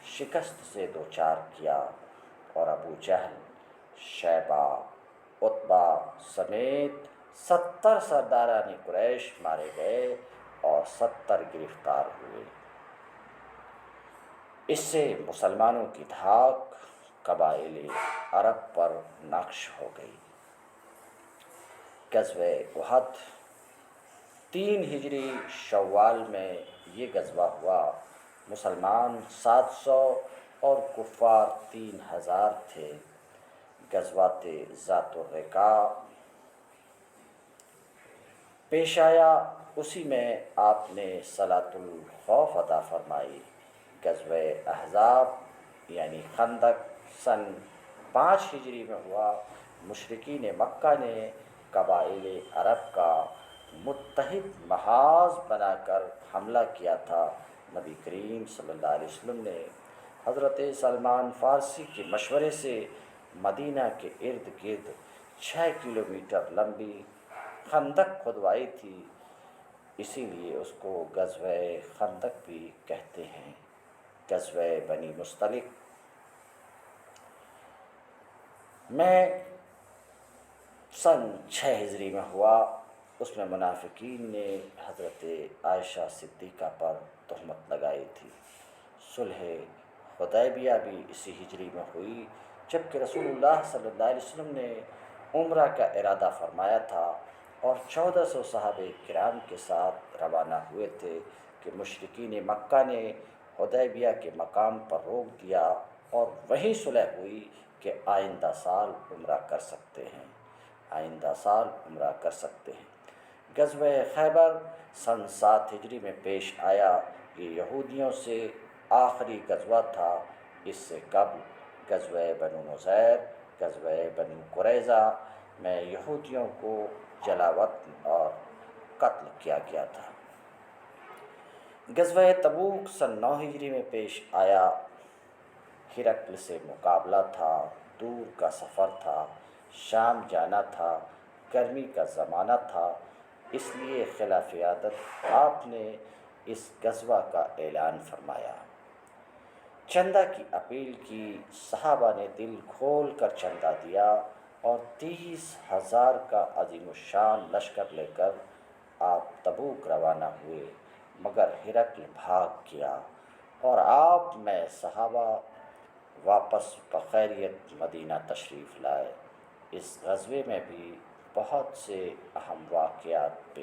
Speaker 1: شکست سے دوچار کیا، اور ابو جہل، شیبہ، عتبہ سمیت 70 سرداران قریش مارے گئے اور 70 گرفتار ہوئے۔ اس سے مسلمانوں کی دھاک قبائل عرب پر نقش ہو گئی۔ غزوہ احد 3 ہجری شوال میں یہ غزوہ ہوا۔ مسلمان 700 اور کفار 3000 تھے۔ غزوات ذات الرقاع پیش آیا، اسی میں آپ نے صلاۃ الخوف ادا فرمائی۔ غزوہ احزاب یعنی خندق سن 5 ہجری میں ہوا۔ مشرکین مکہ نے قبائل عرب کا متحد محاذ بنا کر حملہ کیا تھا۔ نبی کریم صلی اللہ علیہ وسلم نے حضرت سلمان فارسی کے مشورے سے مدینہ کے ارد گرد 6 کلومیٹر لمبی خندق کھدوائی تھی، اسی لیے اس کو غزوہ خندق بھی کہتے ہیں۔ غزوہ بنی مصطلق میں سن 6 ہجری میں ہوا۔ اس میں منافقین نے حضرت عائشہ صدیقہ پر تہمت لگائی تھی۔ صلح حدیبیہ بھی اسی ہجری میں ہوئی، جبکہ رسول اللہ صلی اللہ علیہ وسلم نے عمرہ کا ارادہ فرمایا تھا اور 1400 صحابہ کرام کے ساتھ روانہ ہوئے تھے کہ مشرکین مکہ نے حدیبیہ کے مقام پر روک دیا اور وہیں صلح ہوئی کہ آئندہ سال عمرہ کر سکتے ہیں، آئندہ سال عمرہ کر سکتے ہیں۔ غزوہ خیبر سن 7 ہجری میں پیش آیا۔ یہ یہودیوں سے آخری غزوہ تھا۔ اس سے قبل غزوہ بنو نذیر، غزوہ بنو قریظہ میں یہودیوں کو جلاوطن اور قتل کیا گیا تھا۔ غزوہ تبوک سن 9 ہجری میں پیش آیا۔ ہرقل سے مقابلہ تھا، دور کا سفر تھا، شام جانا تھا، گرمی کا زمانہ تھا، اس لیے خلاف عادت آپ نے اس غزوہ کا اعلان فرمایا۔ چندہ کی اپیل کی، صحابہ نے دل کھول کر چندہ دیا اور 30,000 کا عظیم الشان لشکر لے کر آپ تبوک روانہ ہوئے، مگر ہرقل بھاگ گیا اور آپ میں صحابہ واپس بخیریت مدینہ تشریف لائے۔ اس غزوے میں بھی بہت سے اہم واقعات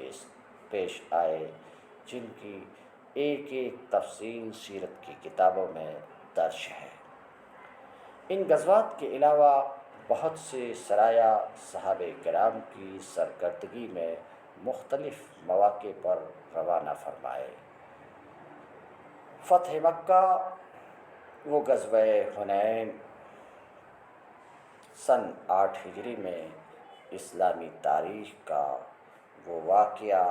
Speaker 1: پیش آئے، جن کی ایک ایک تفصیل سیرت کی کتابوں میں درج ہے۔ ان غزوات کے علاوہ بہت سے سرایہ صحابہ کرام کی سرکردگی میں مختلف مواقع پر روانہ فرمائے۔ فتح مکہ و غزوہ حنین سن 8 ہجری میں اسلامی تاریخ کا وہ واقعہ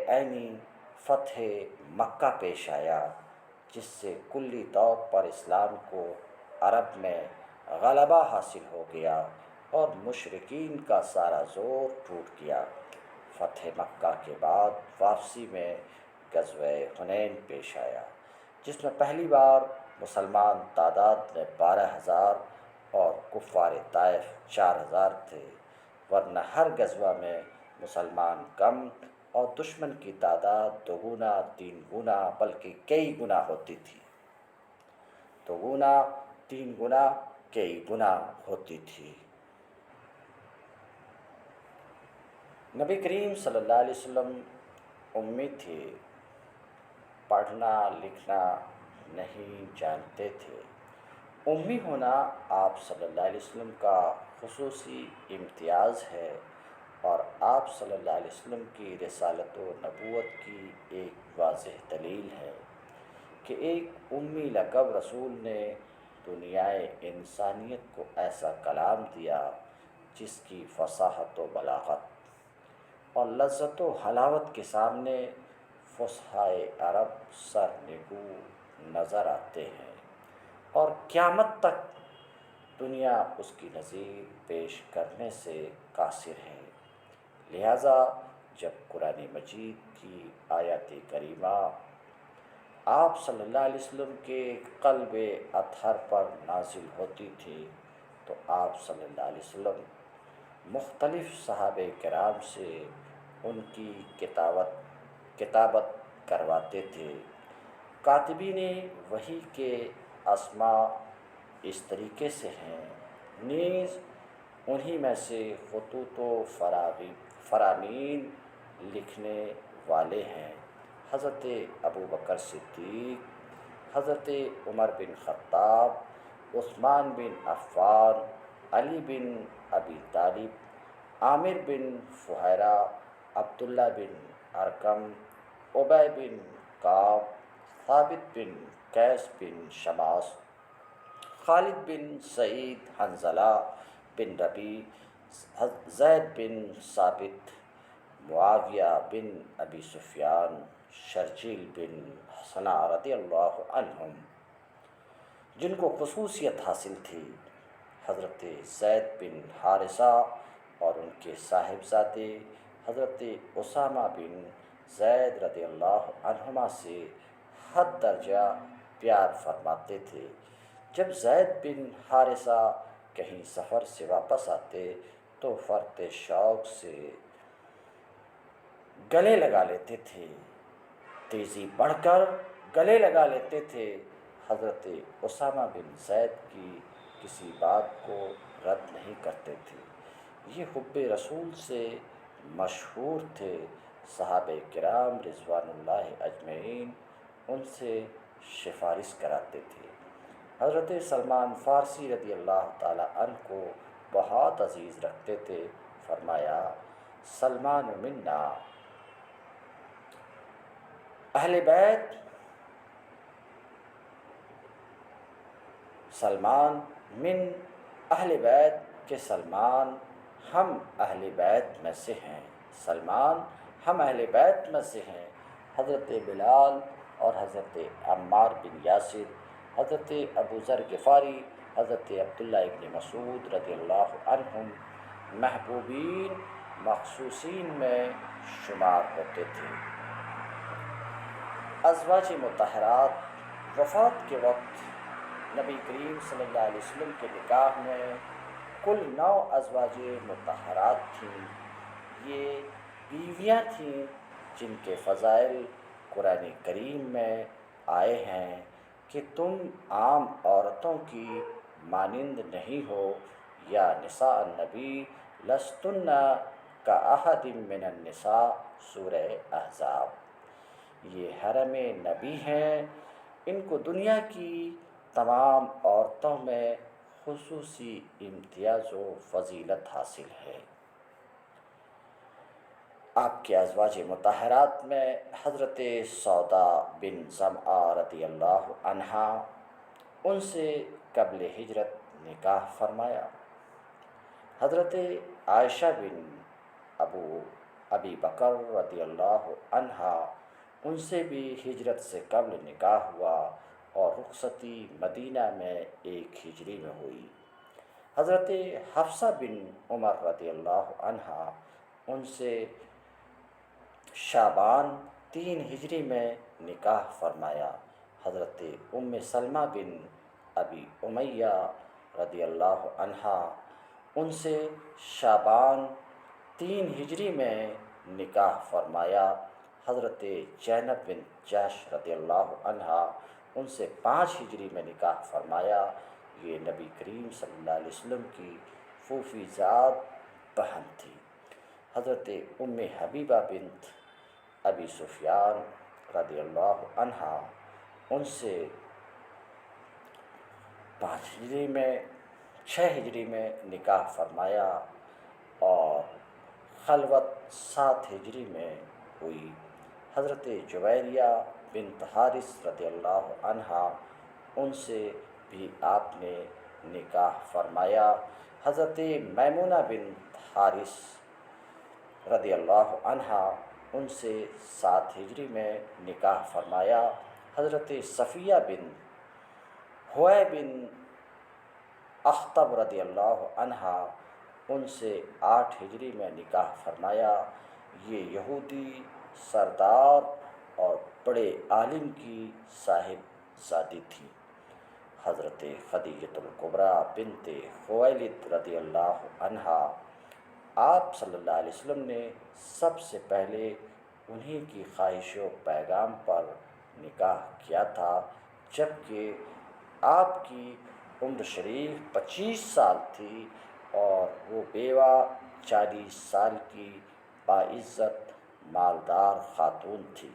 Speaker 1: عینی فتح مکہ پیش آیا، جس سے کلی طور پر اسلام کو عرب میں غلبہ حاصل ہو گیا اور مشرکین کا سارا زور ٹوٹ گیا۔ فتح مکہ کے بعد واپسی میں غزوہ حنین پیش آیا، جس میں پہلی بار مسلمان تعداد میں 12,000 اور کفار طائف 4,000 تھے، ورنہ ہر غزوہ میں مسلمان کم اور دشمن کی تعداد 2 گنا 3 گنا بلکہ کئی گنا ہوتی تھی، 2 گنا 3 گنا کئی گنا ہوتی تھی۔ نبی کریم صلی اللہ علیہ وسلم امی تھے، پڑھنا لکھنا نہیں جانتے تھے۔ امی ہونا آپ صلی اللہ علیہ وسلم کا خصوصی امتیاز ہے اور آپ صلی اللہ علیہ وسلم کی رسالت و نبوت کی ایک واضح دلیل ہے کہ ایک امی لقب رسول نے دنیائے انسانیت کو ایسا کلام دیا جس کی فصاحت و بلاغت اور لذت و حلاوت کے سامنے فصحائے عرب سر نگو نظر آتے ہیں، اور قیامت تک دنیا اس کی نظیر پیش کرنے سے قاصر ہے۔ لہٰذا جب قرآن مجید کی آیات کریمہ آپ صلی اللہ علیہ وسلم کے قلب اطہر پر نازل ہوتی تھی تو آپ صلی اللہ علیہ وسلم مختلف صحابہ کرام سے ان کی کتابت کرواتے تھے۔ کاتبین وحی کے اسماء اس طریقے سے ہیں، نیز انہی میں سے خطوط و فرامین لکھنے والے ہیں حضرت ابوبکر صدیق، حضرت عمر بن خطاب، عثمان بن عفان، علی بن ابی طالب، عامر بن فہیرہ، عبداللہ بن ارقم، ابی بن کعب، ثابت بن قیس بن شماس، خالد بن سعید، حنظلہ بن ربیع، زید بن ثابت، معاویہ بن ابی سفیان، شرجیل بن حسنہ رضی اللہ عنہم، جن کو خصوصیت حاصل تھی، حضرت زید بن حارثہ اور ان کے صاحبزادے حضرت اسامہ بن زید رضی اللہ عنہما سے حد درجہ پیار فرماتے تھے۔ جب زید بن حارثہ کہیں سفر سے واپس آتے تو فرط شوق سے گلے لگا لیتے تھے، تیزی بڑھ کر گلے لگا لیتے تھے، حضرت اسامہ بن زید کی کسی بات کو رد نہیں کرتے تھے۔ یہ حب رسول سے مشہور تھے۔ صحابہ کرام رضوان اللہ اجمعین ان سے سفارش کراتے تھے۔ حضرت سلمان فارسی رضی اللہ تعالی عنہ کو بہت عزیز رکھتے تھے۔ فرمایا، سلمان منا، اہل بیت سلمان من اہل بیت کے سلمان ہم اہل بیت میں سے ہیں، سلمان ہم اہل بیت میں سے ہیں۔ حضرت بلال اور حضرت عمار بن یاسر، حضرت ابو ذر غفاری، حضرت عبداللہ ابن مسعود رضی اللہ عنہم محبوبین مخصوصین میں شمار ہوتے تھے۔ ازواج مطہرات وفات کے وقت نبی کریم صلی اللہ علیہ وسلم کے نکاح میں کل 9 ازواج مطہرات تھیں۔ یہ بیویاں تھیں جن کے فضائل قرآن کریم میں آئے ہیں کہ تم عام عورتوں کی مانند نہیں ہو، یا نساء النبی لستن کاحد من النساء، سورہ احزاب۔ یہ حرم نبی ہیں، ان کو دنیا کی تمام عورتوں میں خصوصی امتیاز و فضیلت حاصل ہے۔ آپ کے ازواج مطہرات میں حضرت سودا بن زمعہ رضی اللہ عنہا، ان سے قبل ہجرت نکاح فرمایا۔ حضرت عائشہ بن ابی بکر رضی اللہ عنہا، ان سے بھی ہجرت سے قبل نکاح ہوا اور رخصتی مدینہ میں 1 ہجری میں ہوئی۔ حضرت حفصہ بن عمر رضی اللہ عنہا، ان سے شعبان 3 ہجری میں نکاح فرمایا۔ حضرت ام سلمہ بن ابی امیہ رضی اللہ عنہا، ان سے شعبان 3 ہجری میں نکاح فرمایا۔ حضرت زینب بن جحش رضی اللہ عنہا، ان سے 5 ہجری میں نکاح فرمایا۔ یہ نبی کریم صلی اللہ علیہ وسلم کی پھوپھی زاد بہن تھی۔ حضرت ام حبیبہ بنت ابی سفیان رضی اللہ عنہا، ان سے 6 ہجری میں نکاح فرمایا، اور خلوت 7 ہجری میں ہوئی۔ حضرت جویریہ بنت حارث رضی اللہ عنہا، ان سے بھی آپ نے نکاح فرمایا۔ حضرت میمونہ بنت حارث رضی اللہ عنہا، ان سے 7 ہجری میں نکاح فرمایا۔ حضرت صفیہ بن حوی بن اخطب رضی اللہ عنہا، ان سے 8 ہجری میں نکاح فرمایا۔ یہ یہودی سردار اور بڑے عالم کی صاحب زادی تھی۔ حضرت خدیجۃ الکبریٰ بنت خویلد رضی اللہ عنہا، آپ صلی اللہ علیہ وسلم نے سب سے پہلے انہی کی خواہش و پیغام پر نکاح کیا تھا، جبکہ آپ کی عمر شریف 25 سال تھی اور وہ بیوہ 40 سال کی باعزت مالدار خاتون تھی۔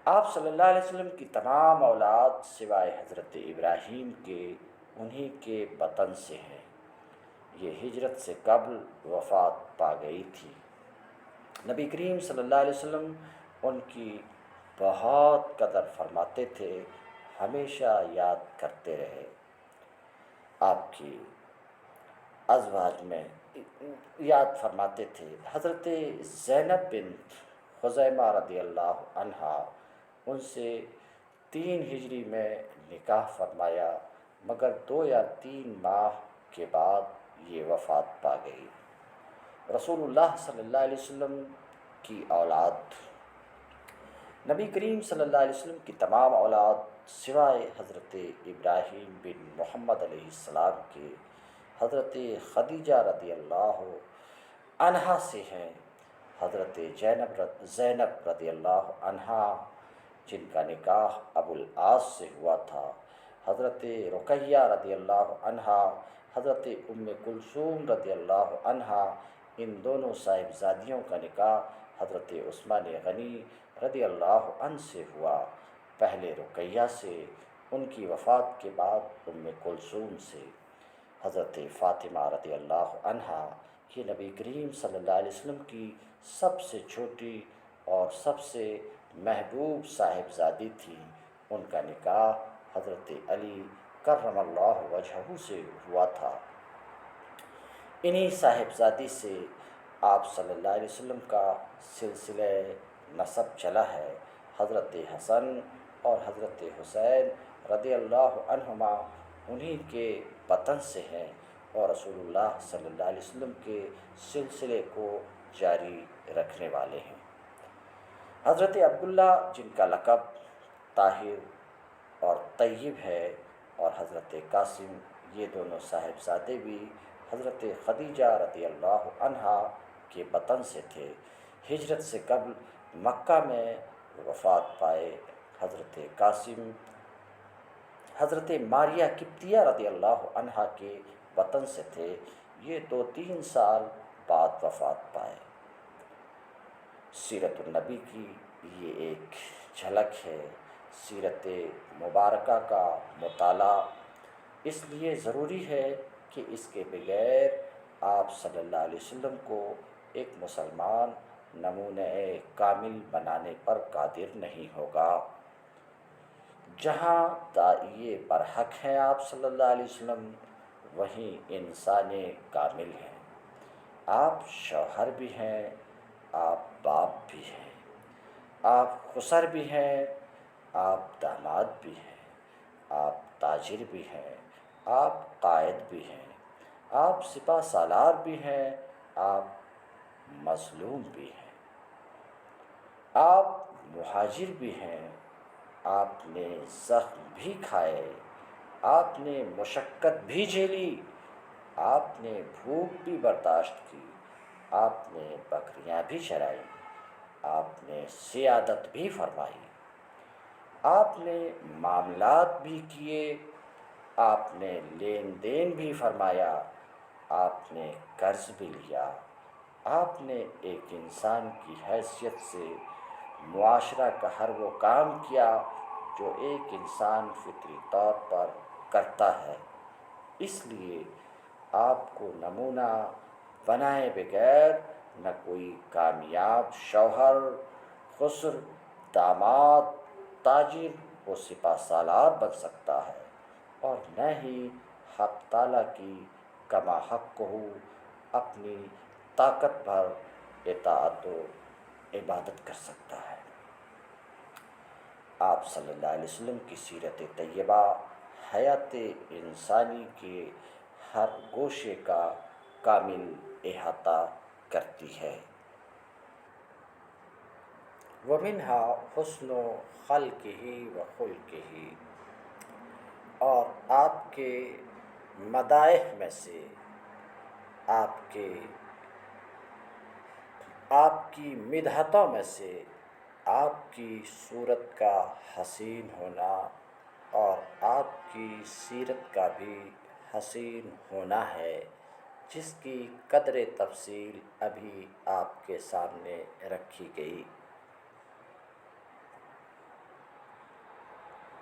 Speaker 1: آپ صلی اللہ علیہ وسلم کی تمام اولاد سوائے حضرت ابراہیم کے انہی کے بطن سے ہیں۔ یہ ہجرت سے قبل وفات پا گئی تھی۔ نبی کریم صلی اللہ علیہ وسلم ان کی بہت قدر فرماتے تھے، ہمیشہ یاد کرتے رہے۔ آپ کی ازواج میں یاد فرماتے تھے۔ حضرت زینب بنت خزیمہ رضی اللہ عنہا، ان سے 3 ہجری میں نکاح فرمایا، مگر 2 یا 3 ماہ کے بعد یہ وفات پا گئی۔ رسول اللہ صلی اللہ علیہ وسلم کی اولاد، نبی کریم صلی اللہ علیہ وسلم کی تمام اولاد سوائے حضرت ابراہیم بن محمد علیہ السلام کے حضرت خدیجہ رضی اللہ عنہا سے ہیں۔ حضرت زینب رضی اللہ عنہا، جن کا نکاح ابو العاص سے ہوا تھا۔ حضرت رقیہ رضی اللہ عنہا، حضرت ام کلثوم رضی اللہ عنہا، ان دونوں صاحبزادیوں کا نکاح حضرت عثمان غنی رضی اللہ عنہ سے ہوا، پہلے رقیہ سے، ان کی وفات کے بعد ام کلثوم سے۔ حضرت فاطمہ رضی اللہ عنہا، یہ نبی کریم صلی اللہ علیہ وسلم کی سب سے چھوٹی اور سب سے محبوب صاحبزادی تھی۔ ان کا نکاح حضرت علی کرم اللہ وجہہ سے ہوا تھا۔ انہی صاحبزادی سے آپ صلی اللہ علیہ وسلم کا سلسلہ نسب چلا ہے۔ حضرت حسن اور حضرت حسین رضی اللہ عنہما انہی کے بطن سے ہیں اور رسول اللہ صلی اللہ علیہ وسلم کے سلسلے کو جاری رکھنے والے ہیں۔ حضرت عبداللہ، جن کا لقب طاہر اور طیب ہے، اور حضرت قاسم، یہ دونوں صاحبزادے بھی حضرت خدیجہ رضی اللہ عنہا کے بطن سے تھے۔ ہجرت سے قبل مکہ میں وفات پائے۔ حضرت قاسم حضرت ماریہ قبطیہ رضی اللہ عنہا کے وطن سے تھے، یہ 2-3 سال بعد وفات پائے۔ سیرت النبی کی یہ ایک جھلک ہے۔ سیرت مبارکہ کا مطالعہ اس لیے ضروری ہے کہ اس کے بغیر آپ صلی اللہ علیہ وسلم کو ایک مسلمان نمونہ کامل بنانے پر قادر نہیں ہوگا۔ جہاں داعیے برحق ہیں آپ صلی اللہ علیہ وسلم، وہیں انسان کامل ہیں۔ آپ شوہر بھی ہیں، آپ باپ بھی ہیں، آپ خسر بھی ہیں، آپ داماد بھی ہیں، آپ تاجر بھی ہیں، آپ قائد بھی ہیں، آپ سپہ سالار بھی ہیں، آپ مظلوم بھی ہیں، آپ مہاجر بھی ہیں، آپ نے زخم بھی کھائے، آپ نے مشقت بھی جھیلی، آپ نے بھوک بھی برداشت کی، آپ نے بکریاں بھی چرائیں، آپ نے سیادت بھی فرمائی، آپ نے معاملات بھی کیے، آپ نے لین دین بھی فرمایا، آپ نے قرض بھی لیا، آپ نے ایک انسان کی حیثیت سے معاشرہ کا ہر وہ کام کیا جو ایک انسان فطری طور پر کرتا ہے۔ اس لیے آپ کو نمونہ بنائے بغیر نہ کوئی کامیاب شوہر، خسر، داماد، تاجر و سپہ سالار بن سکتا ہے، اور نہ ہی حق تعالیٰ کی کما حق کو اپنی طاقت بھر اطاعت و عبادت کر سکتا ہے۔ آپ صلی اللہ علیہ وسلم کی سیرت طیبہ حیات انسانی کے ہر گوشے کا کامل احاطہ کرتی ہے۔ وَمِنْهَا حُسْنُ خَلْقِهِ وَخُلْقِهِ، اور آپ کے مدائح میں سے آپ کی مدحتوں میں سے آپ کی صورت کا حسین ہونا اور آپ کی سیرت کا بھی حسین ہونا ہے، جس کی قدر تفصیل ابھی آپ کے سامنے رکھی گئی۔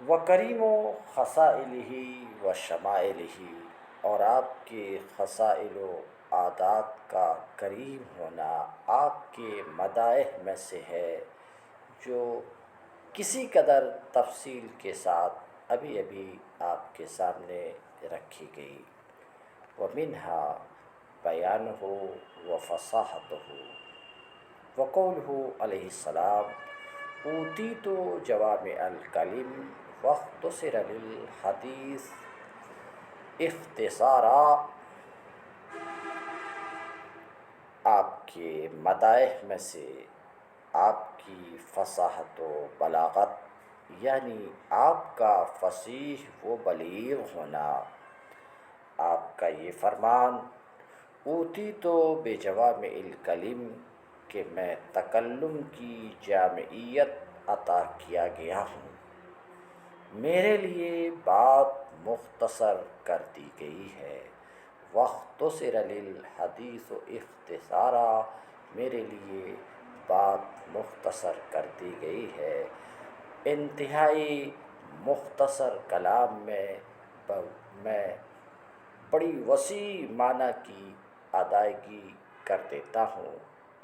Speaker 1: وَكَرِيمُ خَصَائِلِهِ وَشَمَائِلِهِ، اور آپ کے خصائل و عادات کا کریم ہونا آپ کے مدائح میں سے ہے، جو کسی قدر تفصیل کے ساتھ ابھی آپ کے سامنے رکھی گئی۔ وَمِنْهَا بَيَانُهُ وَفَصَاحَتُهُ، وقولہ علیہ السلام اوتیت جوامع الکلم واختصر للحدیث اختصارا۔ آپ کے مدائح میں سے آپ کی فصاحت و بلاغت، یعنی آپ کا فصیح و بلیغ ہونا۔ آپ کا یہ فرمان اوتیت بجوامع الکلم، کہ میں تکلم کی جامعیت عطا کیا گیا ہوں، میرے لیے بات مختصر کر دی گئی ہے۔ واختصر للحدیث اختصارا، میرے لیے بات مختصر کر دی گئی ہے۔ انتہائی مختصر کلام میں میں بڑی وسیع معنی کی ادائیگی کر دیتا ہوں۔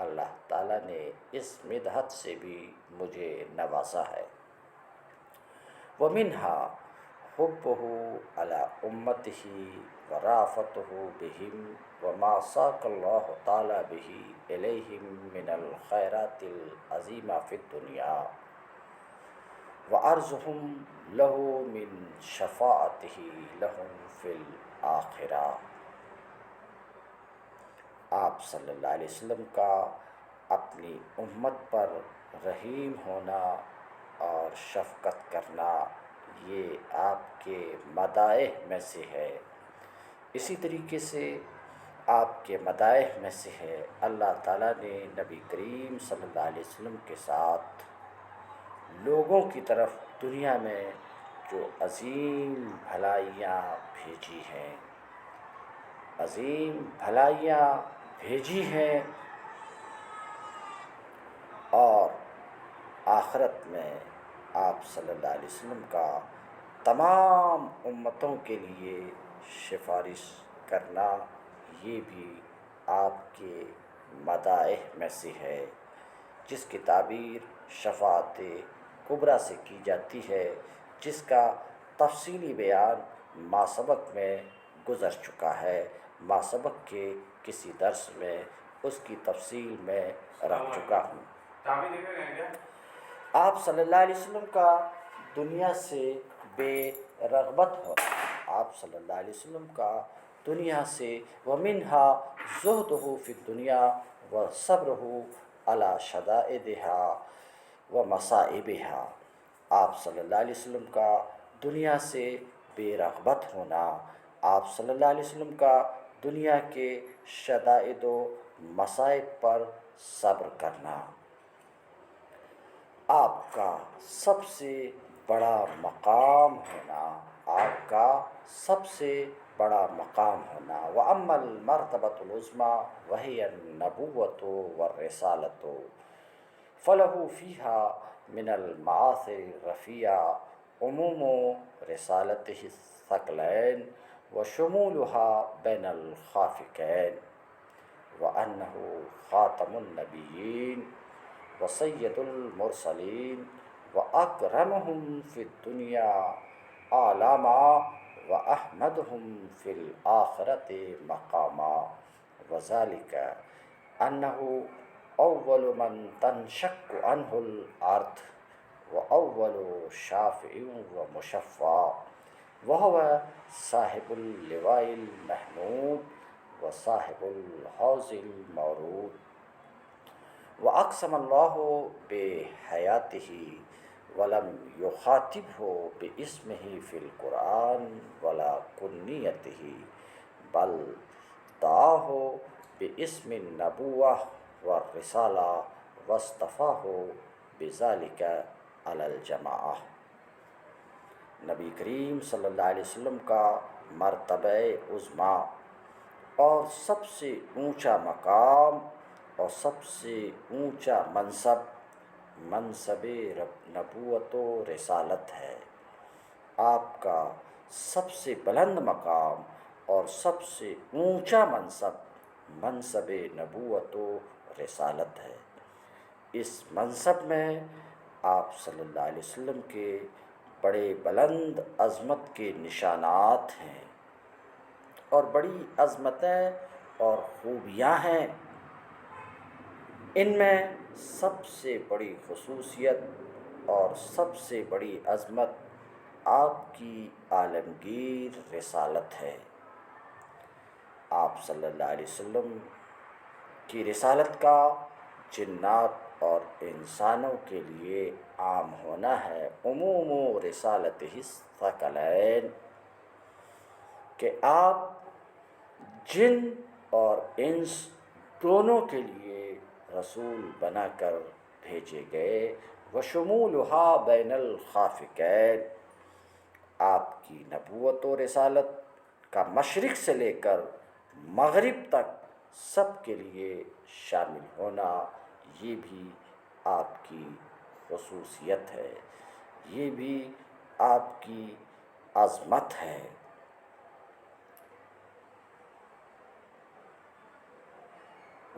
Speaker 1: اللہ تعالیٰ نے اس مدحت سے بھی مجھے نوازا ہے۔ وَمِنْهَا حُبُّهُ عَلَىٰ أُمَّتِهِ وَرَأْفَتُهُ بِهِمْ وَمَا سَاقَ اللَّهُ تَعَالَىٰ بِهِ إِلَيْهِمْ مِنَ الْخَيْرَاتِ الْعَظِيمَةِ فِي الدُّنْيَا، وَعَرْضُهُمْ لَهُ مِنْ شَفَاعَتِهِ لَهُمْ فِي الْآخِرَةِ۔ آپ صلی اللہ علیہ وسلم کا اپنی امت پر رحیم ہونا اور شفقت کرنا، یہ آپ کے مدائح میں سے ہے۔ اسی طریقے سے آپ کے مدائح میں سے ہے، اللہ تعالیٰ نے نبی کریم صلی اللہ علیہ وسلم کے ساتھ لوگوں کی طرف دنیا میں جو عظیم بھلائیاں بھیجی ہیں، عظیم بھلائیاں بھیجی ہیں، اور آخرت میں آپ صلی اللہ علیہ وسلم کا تمام امتوں کے لیے سفارش کرنا، یہ بھی آپ کے مدائح میں سے ہے، جس کی تعبیر شفاعت کبریٰ سے کی جاتی ہے، جس کا تفصیلی بیان ماسبق میں گزر چکا ہے۔ ماسبق کے کسی درس میں اس کی تفصیل میں رکھ چکا ہوں۔ آپ صلی اللہ علیہ وسلم کا دنیا سے بے رغبت ہونا، آپ صلی اللہ علیہ وسلم کا دنیا سے وَمِنْهَا زُهْدُهُ فِي الدُّنْيَا وَصَبْرُهُ عَلَىٰ شَدَائِدِهَا وَمَصَائِبِهَا، آپ صلی اللہ علیہ وسلم کا دنیا سے بے رغبت ہونا، آپ صلی اللہ علیہ وسلم کا دنیا کے شدائد و مصائب پر صبر کرنا، آپ کا سب سے بڑا مقام ہونا، آپ کا سب سے بڑا مقام ہونا۔ وَأَمَّا الْمَرْتَبَةُ الْعُظْمَىٰ وَهِيَ النُّبُوَّةُ وَالرِّسَالَةُ فَلَهُ فِيهَا مِنَ الْمَآثِرِ الرَّفِيعَةِ عُمُومُ رِسَالَتِهِ الثَّقَلَيْنِ وَشُمُولُهَا بَيْنَ الْخَافِقَيْنِ، وأنه خاتم النبيين وسيد المرسلين وأكرمهم في الدنيا علاما وأحمدهم في الآخرة مقاما، وذلك أنه أول من تنشق عنه الأرض وأول شافع ومشفع، وهو صاحب اللواء المحمود وصاحب الحوض المورود. وأقسم الله بحياته ولم يخاطبه باسمه في القرآن ولا كنيته، بل دعاه باسم النبوة والرسالة واصطفاه بذلك على الجماعة۔ نبی کریم صلی اللہ علیہ وسلم کا مرتبہ عظمیٰ اور سب سے اونچا مقام اور سب سے اونچا منصب نبوت و رسالت ہے۔ آپ کا سب سے بلند مقام اور سب سے اونچا منصب نبوت و رسالت ہے۔ اس منصب میں آپ صلی اللہ علیہ وسلم کے بڑے بلند عظمت کے نشانات ہیں اور بڑی عظمتیں اور خوبیاں ہیں۔ ان میں سب سے بڑی خصوصیت اور سب سے بڑی عظمت آپ کی عالمگیر رسالت ہے۔ آپ صلی اللہ علیہ وسلم کی رسالت کا جنات اور انسانوں کے لیے عام ہونا ہے۔ عموم و رسالت الثقلین، کہ آپ جن اور انس دونوں کے لیے رسول بنا کر بھیجے گئے۔ وشمولها بین الخافقین، آپ کی نبوت و رسالت کا مشرق سے لے کر مغرب تک سب کے لیے شامل ہونا، یہ بھی آپ کی خصوصیت ہے، یہ بھی آپ کی عظمت ہے۔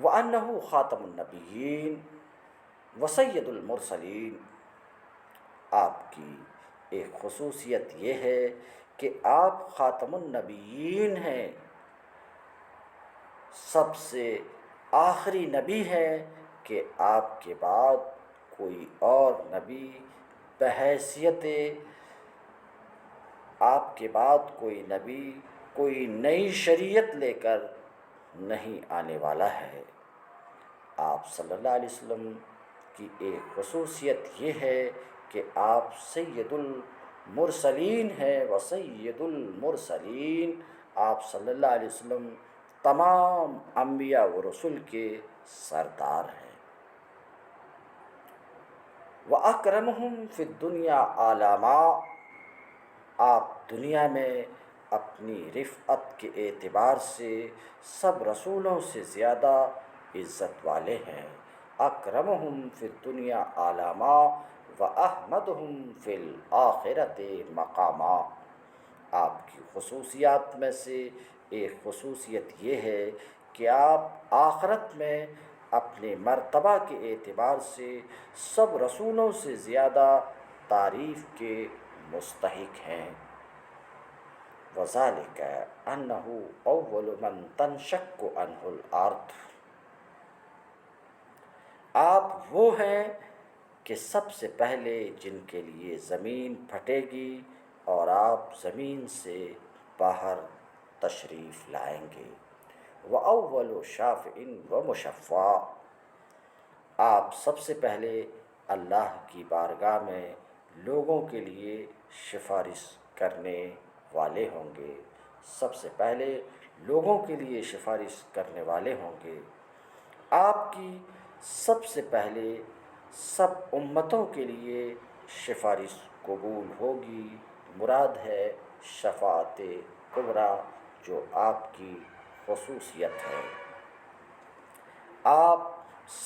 Speaker 1: وَأَنَّهُ خاتم النبیین وسید المرسلین، آپ کی ایک خصوصیت یہ ہے کہ آپ خاتم النبیین ہیں، سب سے آخری نبی ہیں کہ آپ کے بعد کوئی اور نبی بحیثیت آپ کے بعد کوئی نبی کوئی نئی شریعت لے کر نہیں آنے والا ہے۔ آپ صلی اللہ علیہ وسلم کی ایک خصوصیت یہ ہے کہ آپ سید المرسلین ہیں وسید المرسلین، آپ صلی اللہ علیہ وسلم تمام انبیاء و رسل کے سردار ہیں۔ وَأَكْرَمُهُمْ فِي الدُّنْيَا عَلَامًا، آپ دنیا میں اپنی رفعت کے اعتبار سے سب رسولوں سے زیادہ عزت والے ہیں۔ اکرمہم فی الدنیا علاما واحمدہم فی الآخرۃ مقاما، آپ کی خصوصیات میں سے ایک خصوصیت یہ ہے کہ آپ آخرت میں اپنے مرتبہ کے اعتبار سے سب رسولوں سے زیادہ تعریف کے مستحق ہیں۔ وَذَلِكَ أَنَّهُ أَوَّلُ مَنْ تَنشَقُّ عَنْهُ الْأَرْضُ، آپ وہ ہیں کہ سب سے پہلے جن کے لیے زمین پھٹے گی اور آپ زمین سے باہر تشریف لائیں گے۔ وَأَوَّلُ شَافِعٍ وَمُشَفَّعٍ، آپ سب سے پہلے اللہ کی بارگاہ میں لوگوں کے لیے سفارش کرنے والے ہوں گے، سب سے پہلے لوگوں کے لیے سفارش کرنے والے ہوں گے۔ آپ کی سب سے پہلے سب امتوں کے لیے سفارش قبول ہوگی، مراد ہے شفاعت کبریٰ، جو آپ کی خصوصیت ہے۔ آپ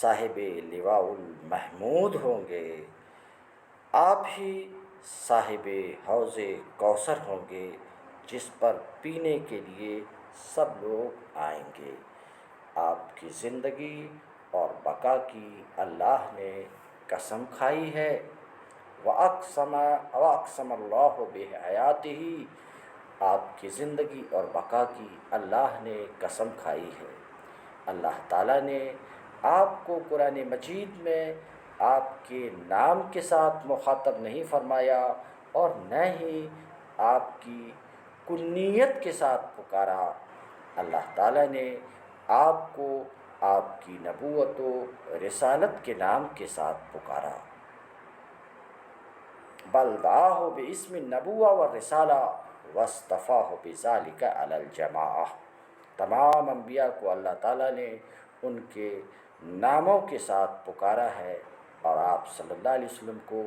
Speaker 1: صاحب لواء المحمود ہوں گے، آپ ہی صاحب حوض کوثر ہوں گے، جس پر پینے کے لیے سب لوگ آئیں گے۔ آپ کی زندگی اور بقا کی اللہ نے قسم کھائی ہے۔ وَأَقْسَمَ اللَّهُ بِحَيَاتِهِ، آپ کی زندگی اور بقا کی اللہ نے قسم کھائی ہے۔ اللہ تعالیٰ نے آپ کو قرآن مجید میں آپ کے نام کے ساتھ مخاطب نہیں فرمایا اور نہ ہی آپ کی کنیت کے ساتھ پکارا۔ اللہ تعالیٰ نے آپ کو آپ کی نبوت و رسالت کے نام کے ساتھ پکارا۔ بل دعاہ باسم النبوہ والرسالہ واصطفاہ بذالک علی الجماعہ، تمام انبیاء کو اللہ تعالیٰ نے ان کے ناموں کے ساتھ پکارا ہے اور آپ صلی اللہ علیہ وسلم کو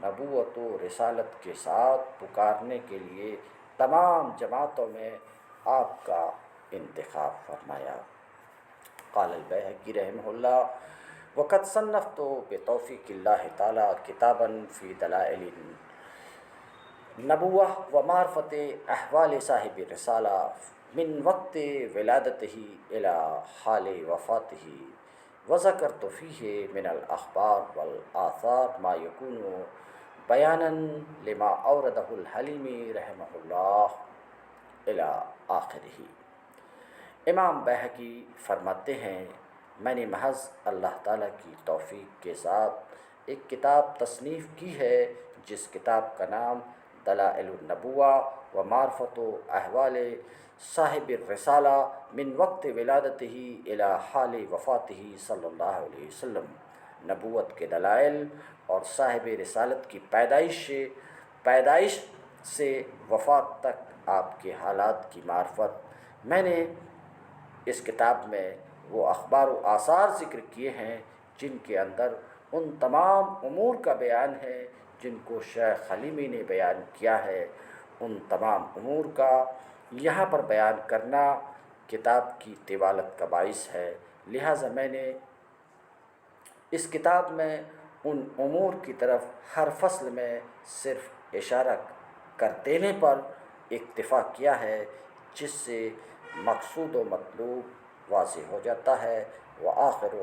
Speaker 1: نبوت و رسالت کے ساتھ پکارنے کے لیے تمام جماعتوں میں آپ کا انتخاب فرمایا۔ قال البیہقی رحمہ اللہ: وقد صنفت بتوفیق اللہ تعالی کتابا فی دلائل النبوہ ومعرفت احوال صاحب الرسالہ من وقت ولادتہ الی حال وفاتہ، وذکرت فیہ من الاخبار والآثار ما یکون بیانا لما اوردہ الحلیمی رحمہ اللہ الی آخرہ۔ امام بیہقی فرماتے ہیں، میں نے محض اللہ تعالیٰ کی توفیق کے ساتھ ایک کتاب تصنیف کی ہے جس کتاب کا نام دلائل النبوہ و معرفت و احوال صاحب الرسالہ من وقت ولادتہ الی حال وفاتہ صلی اللہ علیہ وسلم، نبوت کے دلائل اور صاحب رسالت کی پیدائش سے وفات تک آپ کے حالات کی معرفت۔ میں نے اس کتاب میں وہ اخبار و آثار ذکر کیے ہیں جن کے اندر ان تمام امور کا بیان ہے جن کو شیخ حلیمی نے بیان کیا ہے۔ ان تمام امور کا یہاں پر بیان کرنا کتاب کی طوالت کا باعث ہے، لہٰذا میں نے اس کتاب میں ان امور کی طرف ہر فصل میں صرف اشارہ کر دینے پر اکتفا کیا ہے، جس سے مقصود و مطلوب واضح ہو جاتا ہے۔ وآخر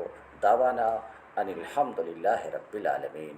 Speaker 1: دعوانا ان الحمد للہ رب العالمین۔